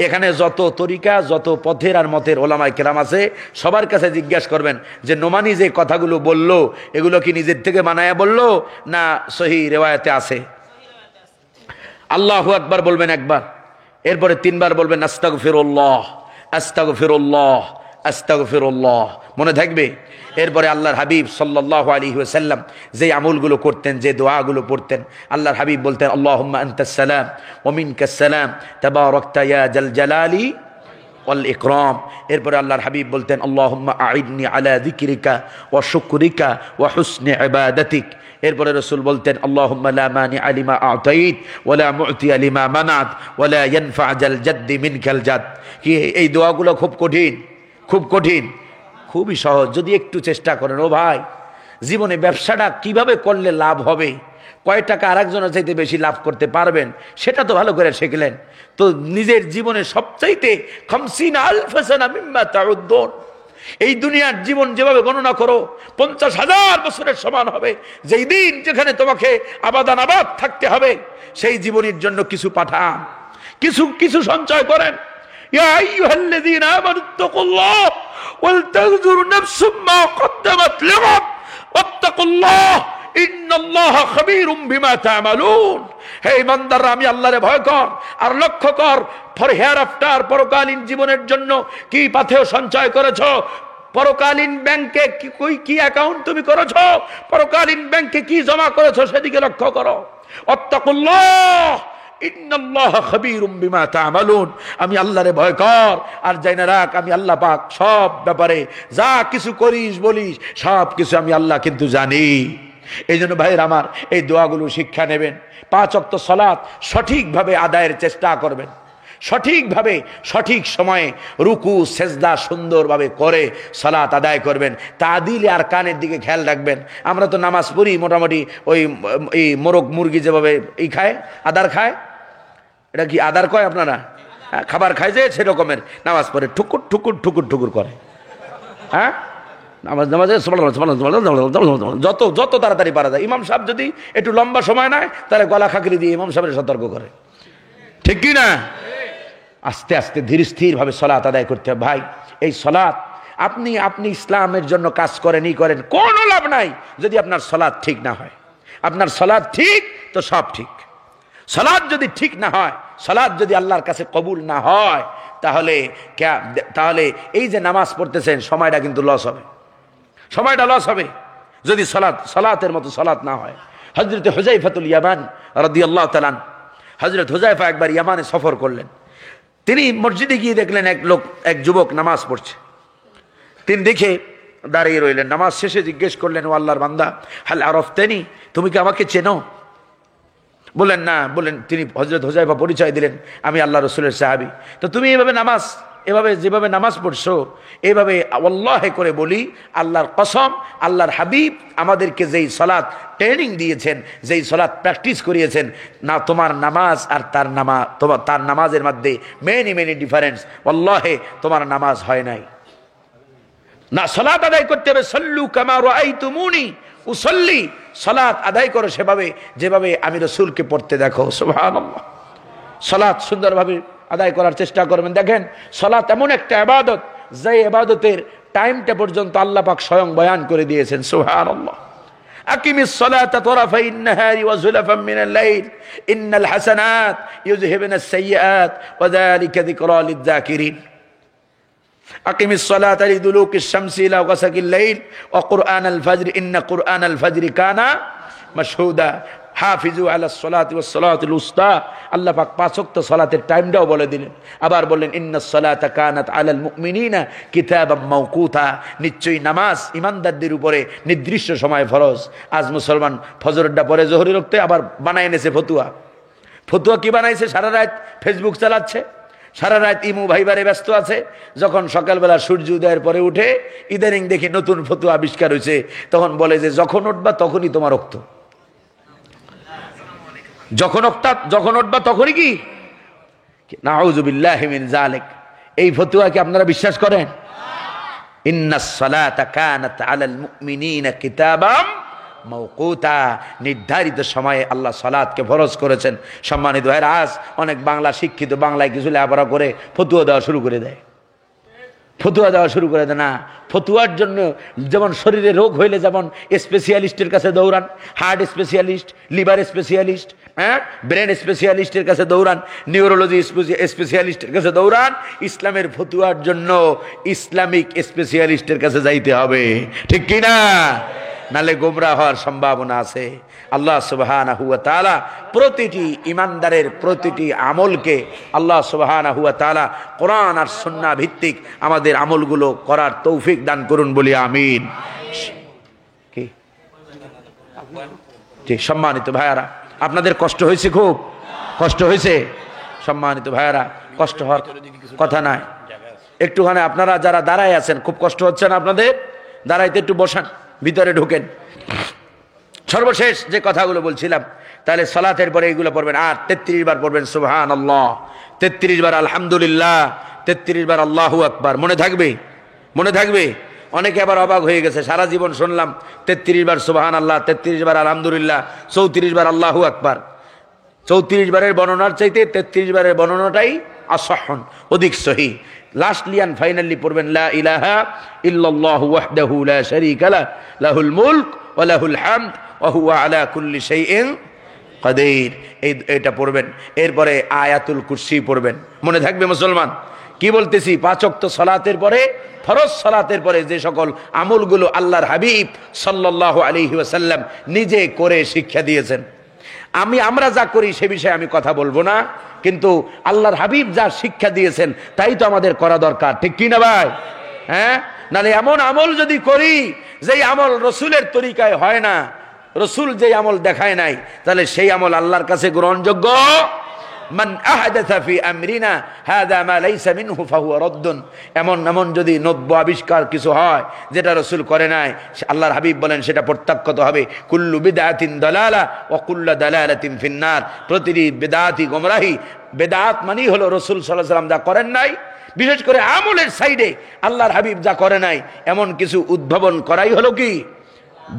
S1: এখানে যত তরিকা, যত পথের আর মতের ওলামায়ে কেরাম আছে, সবার কাছে জিজ্ঞাসা করবেন যে নোমানি যে কথাগুলো বলল, এগুলো কি নিজের থেকে বানায়া বলল না সহিহ রিওয়ায়াতে আছে? আল্লাহু আকবার বলবেন একবার, এরপরে 3 বার বলবেন আস্তাগফিরুল্লাহ, আস্তাগফিরুল্লাহ, আস্তাগফিরুল্লাহ, মনে থাকবে। এরপরে আল্লাহর হাবিব সাল্লাল্লাহু আলাইহি ওয়াসাল্লাম যে আমলগুলো করতেন, যে দোয়াগুলো পড়তেন, আল্লাহর হাবিব বলতেন আল্লাহুম্মা আনতাস সালাম ওয়া মিনকাস সালাম তাবারাকতা ইয়া জাল জালালি ওয়াল ইকরাম। এরপরে আল্লাহর হাবিব বলতেন আল্লাহুম্মা আইদনি আলা যিকরিকা ওয়া শুকরিকা ওয়া হুসনি ইবাদাতিক। এরপরে রাসূল বলতেন আল্লাহুম্মা লা মানিআ লিমা আ'তাইত ওয়া লা মু'তিয়া লিমা মানাত ওয়া লা ইয়ানফা জাল জাদ্দি মিনকাল জাদ। কি এই দোয়াগুলো খুব কঠিন, খুব কঠিন, খুবই সহজ যদি একটু চেষ্টা করেন। ও ভাই, জীবনে ব্যবসাটা কিভাবে করলে লাভ হবে, কয় টাকা আরেকজনের চাইতে বেশি লাভ করতে পারবেন, সেটা তো ভালো করে শিখলেন তো নিজের জীবনে সবচাইতে 50,000 সানা মিম্মা তাউদ্দুন, এই দুনিয়ার জীবন যেভাবে গণনা করো 50,000 বছরের সমান হবে। যেই দিন যেখানে তোমাকে আবাদান আবাদ থাকতে হবে, সেই জীবনের জন্য কিছু পাঠান, কিছু সঞ্চয় করেন। ইয়া আইয়ুহাল্লাযীনা আমানুত্তাকুল্লাহ ওয়ালতানজুর নাফসুম মা কদ্দামাত লিগাদ ওয়াত্তাকুল্লাহ ইন্নাল্লাহা খাবীরুম বিমা তা'মালুন। হে ইমানদাররা, আমি আল্লাহরে ভয় কর আর লক্ষ্য কর ফর হেয়ার আফটার, পরকালীন জীবনের জন্য কি পাথেয় সঞ্চয় করেছো, পরকালীন ব্যাংকে কি অ্যাকাউন্ট তুমি করেছো, পরকালীন ব্যাংকে কি জমা করেছো, সেদিকে লক্ষ্য করো। ওয়াত্তাকুল্লাহ ইন্নাল্লাহা খাবীরুম বিমা তা'মালুন, আমি আল্লাহরে ভয় কর আর জাইনা রাখ আমি আল্লাহ পাক সব ব্যাপারে যা কিছু করিস বলিস সব কিছু আমি আল্লাহ কিন্তু জানি। এই জন্য ভাইয়ের আমার, এই দোয়াগুলো শিক্ষা নেবেন। 5 ওয়াক্ত সালাত সঠিকভাবে আদায়ের চেষ্টা করবেন, সঠিকভাবে সঠিক সময়ে রুকু সেজদা সুন্দরভাবে করে সালাত আদায় করবেন। তাদিল আর কানের দিকে খেয়াল রাখবেন। আমরা তো নামাজ পড়ি মোটামুটি ওই এই মোরগ মুরগি যেভাবে এই খায়, আদার খায়, এটা কি আদার কয় আপনারা? খাবার খায় যে সেরকমের নামাজ পড়ে, ঠুকুর ঠুকুর ঠুকুর ঠুকুর করে। হ্যাঁ, নামাজে যত যত তাড়াতাড়ি পারা যায়। ইমাম সাহেব যদি একটু লম্বা সময় নেয়, তাহলে গলা খাকরি দিয়ে ইমাম সাহেবের সতর্ক করে, ঠিক কি না? আস্তে আস্তে ধীর স্থির ভাবে সলাত আদায় করতে হবে। ভাই, এই সলাত আপনি ইসলামের জন্য কাজ করেনই করেন, কোনো লাভ নাই যদি আপনার সলাত ঠিক না হয়। আপনার সলাত ঠিক তো সব ঠিক। সলাত যদি ঠিক না হয়, সলাত যদি আল্লাহর কাছে কবুল না হয়, তাহলে এই যে নামাজ পড়তেছেন সময়টা কিন্তু লস হবে, সময়টা লস হবে যদি সলাতের মতো সলাত না হয়। হযরত হুযায়ফাতুল ইয়ামান রাদিয়াল্লাহু তাআলা, হযরত হুযায়ফা একবার ইয়ামানে সফর করলেন। তিনি মসজিদে গিয়ে দেখলেন এক যুবক নামাজ পড়ছে। তিনি দেখে দাঁড়িয়ে রইলেন। নামাজ শেষে জিজ্ঞেস করলেন, ও আল্লাহর বান্দা, হাল আরাফতানি, তুমি কি আমাকে চেনো? বললেন না। বললেন, তিনি হযরত হুযায়ফা পরিচয় দিলেন, আমি আল্লাহ রাসূলের সাহাবী। তো তুমি যেভাবে নামাজ পড়ছো, এভাবে আল্লাহে করে বলি, আল্লাহর কসম, আল্লাহর হাবিব আমাদেরকে যেই সালাত ট্রেনিং দিয়েছেন, যেই সালাত প্র্যাকটিস করিয়েছেন না, তোমার নামাজ আর তার নামাজের মধ্যে মেনি ডিফারেন্স। আল্লাহে তোমার নামাজ হয় নাই না। সালাত আদায় করতে হবে, সাল্লু কামা রাআইতুমুনি উসাল্লি, সালাত আদায় করো যেভাবে আমি রাসূলকে পড়তে দেখো। সুবহানাল্লাহ। সালাত সুন্দরভাবে আদায় করার চেষ্টা করবেন। দেখেন, সালাত এমন একটা ইবাদত, যে ইবাদতের টাইমটা পর্যন্ত আল্লাহ পাক স্বয়ং বয়ান করে দিয়েছেন। সুবহানাল্লাহ। আকিমিস সালাতা তারাফাইন নাহারি ওয়া যুলাফাম মিনাল লাইল ইন্নাল হাসানাত ইউযহিবুনাস সাইয়্যাত ওয়া যালিকা যিকরা লিয-যাকিরিন। আকিমিস সালাতা লিদুলুকিশ শামসি ইলা গাসাকিল লাইল ওয়া কুরআনাল ফাজর ইন্না কুরআনাল ফাজরি কানা মাশহুদা। হাফিজু আলাস সালাতি ওয়াস সালাতুল উস্তা, আল্লাহ পাক পাঁচ ওয়াক্ত সালাতের টাইমটাও বলে দিলেন। আবার বললেন ইন্নাস সালাতা কানাত আলাল মুমিনিনা কিতাবাম মাওকুতা, নিশ্চয়ই নামাজ ইমানদারদের উপরে নির্দিষ্ট সময় ফরজ। আজ মুসলমান ফজরটা পরে জোহরের ওয়াক্তে আবার বানায় এনেছে ফতুয়া। ফতুয়া কি বানাইছে? সারা রাত ফেসবুক চালাচ্ছে, সারা রাত ইমু ভাইবারে ব্যস্ত আছে। যখন সকালবেলা সূর্য উদয়ের পরে উঠে ইদানিং দেখি নতুন ফতুয়া আবিষ্কার হয়েছে, তখন বলে যে যখন উঠবা তখনই তোমার রক্ত, যখন উঠবা তখনই কি। নাউযু বিল্লাহি মিন যালিক। এই ফতুয়া কি আপনারা বিশ্বাস করেন? ইন্নাস সালাতা কানাত আলাল মুমিনিনা কিতাবাম মাওকুতা, নির্ধারিত সময়ে আল্লাহ সালাতকে ফরজ করেছেন। সম্মানিত ভাইরা, আজ অনেক বাংলা শিক্ষিত বাংলায় কিছু লেখাপড়া করে ফতুয়া দেওয়া শুরু করে দেয়, ফতুয়া দেওয়া শুরু করে দেয়। না, ফতুয়ার জন্য যেমন শরীরে রোগ হইলে যেমন স্পেশালিস্টের কাছে দৌড়ান, heart specialist, liver specialist, brain স্পেশালিস্টের কাছে দৌড়ান, নিউরোলজি স্পেশালিস্টের কাছে দৌড়ান, ইসলামের ফতুয়ার জন্য ইসলামিক স্পেশালিস্টের কাছে যাইতে হবে, ঠিক কি না? নালে গোমরা হওয়ার সম্ভাবনা আছে। আল্লাহ সুবহানাহু ওয়া তাআলা প্রতিটি ইমানদারের প্রতিটি আমলকে আল্লাহ সুবহানাহু ওয়া তাআলা কোরআন আর সুন্নাহ ভিত্তিক আমাদের আমলগুলো করার তৌফিক দান করুন, বলি আমিন। কি সম্মানিত ভাইয়ারা, আপনাদের কষ্ট হয়েছে? খুব কষ্ট হয়েছে সম্মানিত ভাইয়ারা, কষ্ট হওয়ার কথা নাই। একটুখানে আপনারা যারা দাঁড়ায় আছেন, খুব কষ্ট হচ্ছে না আপনাদের? দাঁড়াইতে একটু বসান, ভিতরে ঢোকেন। সর্বশেষ যে কথাগুলো বলছিলাম, তাহলে সালাতের পরে এইগুলো পড়বেন। আর 33 বার পড়বেন সুবহানাল্লাহ, 33 বার আলহামদুলিল্লাহ, 33 বার আল্লাহু আকবার। মনে থাকবে? মনে থাকবে? অনেকে আবার অবাক হয়ে গেছে, সারা জীবন শুনলাম 33 বার সুবহানাল্লাহ, 33 বার আলহামদুলিল্লাহ, 34 বার আল্লাহু আকবার। 34 বারের বর্ণনার চাইতে 33 বারের বর্ণনাটাই আসহন, অধিক সহি। লাস্টলি অ্যান্ড ফাইনালি পড়বেন লা ইলাহা ইল্লাল্লাহু ওয়াহদাহু লা শারীকা লাহু লাহুল মুলক ওয়া লাহুল হামদ ওয়া হুয়া আলা কুল্লি শাইইন কাদির। এইটা পড়বেন। এরপরে আয়াতুল কুরসি পড়বেন। মনে থাকবে মুসলমান? কি বলতেছি? 5 ওয়াক্ত সালাতের পরে, ফরজ সালাতের পরে যে সকল আমলগুলো আল্লাহর হাবিব সাল্লাল্লাহু আলাইহি ওয়াসাল্লাম নিজে করে শিক্ষা দিয়েছেন, আমরা যা করি সে বিষয়ে আমি কথা বলবো না, কিন্তু আল্লাহর হাবিব যা শিক্ষা দিয়েছেন তাই তো আমাদের করা দরকার, ঠিক কি না ভাই? হ্যাঁ, নালে এমন আমল যদি করি যেই আমল রসুলের তরিকায় হয় না, রসুল যেই আমল দেখায় নাই, তাহলে সেই আমল আল্লাহর কাছে গ্রহণযোগ্য। মান আহদাথা ফি আমরিনা হাযা মা লাইসা মিনহু ফাহুয়া রাদ্দুন। এমন যদি নব্য আবিষ্কার কিছু হয় যেটা রসুল করে নাই, আল্লাহর হাবিব বলেন সেটা প্রত্যাখ্যাত হবে। কুল্লু বিদআতিন দালালা ওয়া কুল্লু দালালাতিন ফিন্নার। প্রতিটি বিদআতই গোমরাহি। বিদআত মানে হলো রসুল সাল্লাল্লাহু আলাইহি ওয়াসাল্লাম যা করেন নাই, বিশেষ করে আমলের সাইডে আল্লাহর হাবিব যা করে নাই এমন কিছু উদ্ভাবন করাই হলো কি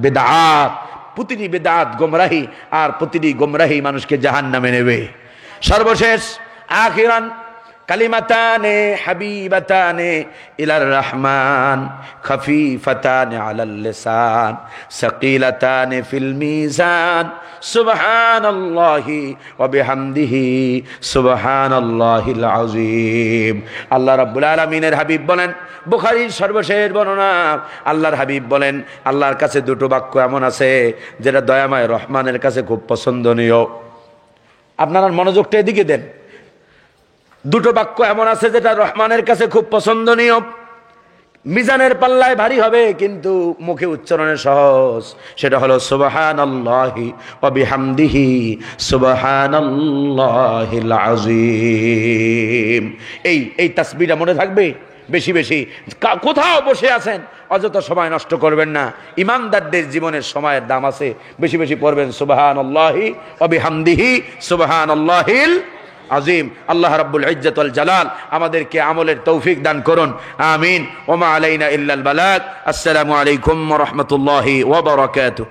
S1: বিদআত। প্রতিটি বিদআত গোমরাহি, আর প্রতিটি গোমরাহি মানুষকে জাহান্নামে নেবে। সর্বশেষ আখিরান কালিমাতানে হাবিবাতানে ইলার রহমান খফিফাতানে আলাল লিসান সাকিলাতানে ফিল মিজান সুবহানাল্লাহি ওয়া বিহামদিহি সুবহানাল্লাহিল আযীম। আল্লাহ রাব্বুল আলামিনের হাবিব বলেন, বুখারীর সর্বশেষ বর্ণনা, আল্লাহর হাবিব বলেন আল্লাহর কাছে দুটো বাক্য এমন আছে যেটা দয়াময় রহমানের কাছে খুব পছন্দনীয়। আপনারা মনোযোগটা এদিকে দেন। দুটো বাক্য এমন আছে যেটা রহমানের কাছে খুব পছন্দনীয়, মিজানের পাল্লায় ভারী হবে কিন্তু মুখে উচ্চারণে সহজ। সেটা হলো সুবহানাল্লাহি ওয়া বিহামদিহি সুবহানাল্লাহিল আযীম। এই তাসবিহটা মনে থাকবে বেশি বেশি। কোথাও বসে আছেন অযথা সময় নষ্ট করবেন না। ইমানদারদের জীবনের সময়ের দাম আছে, বেশি বেশি পড়বেন সুবহানাল্লাহি ওয়া বিহামদিহি সুবহানাল্লাহিল আযীম। আল্লাহ রাব্বুল ইজ্জত ওয়াল জালাল আমাদেরকে আমলের তৌফিক দান করুন, আমিন। ওয়া মা আলাইনা ইল্লাল বালাগ। আসসালামু আলাইকুম ওয়া রাহমাতুল্লাহি ওয়া বারাকাতুহু।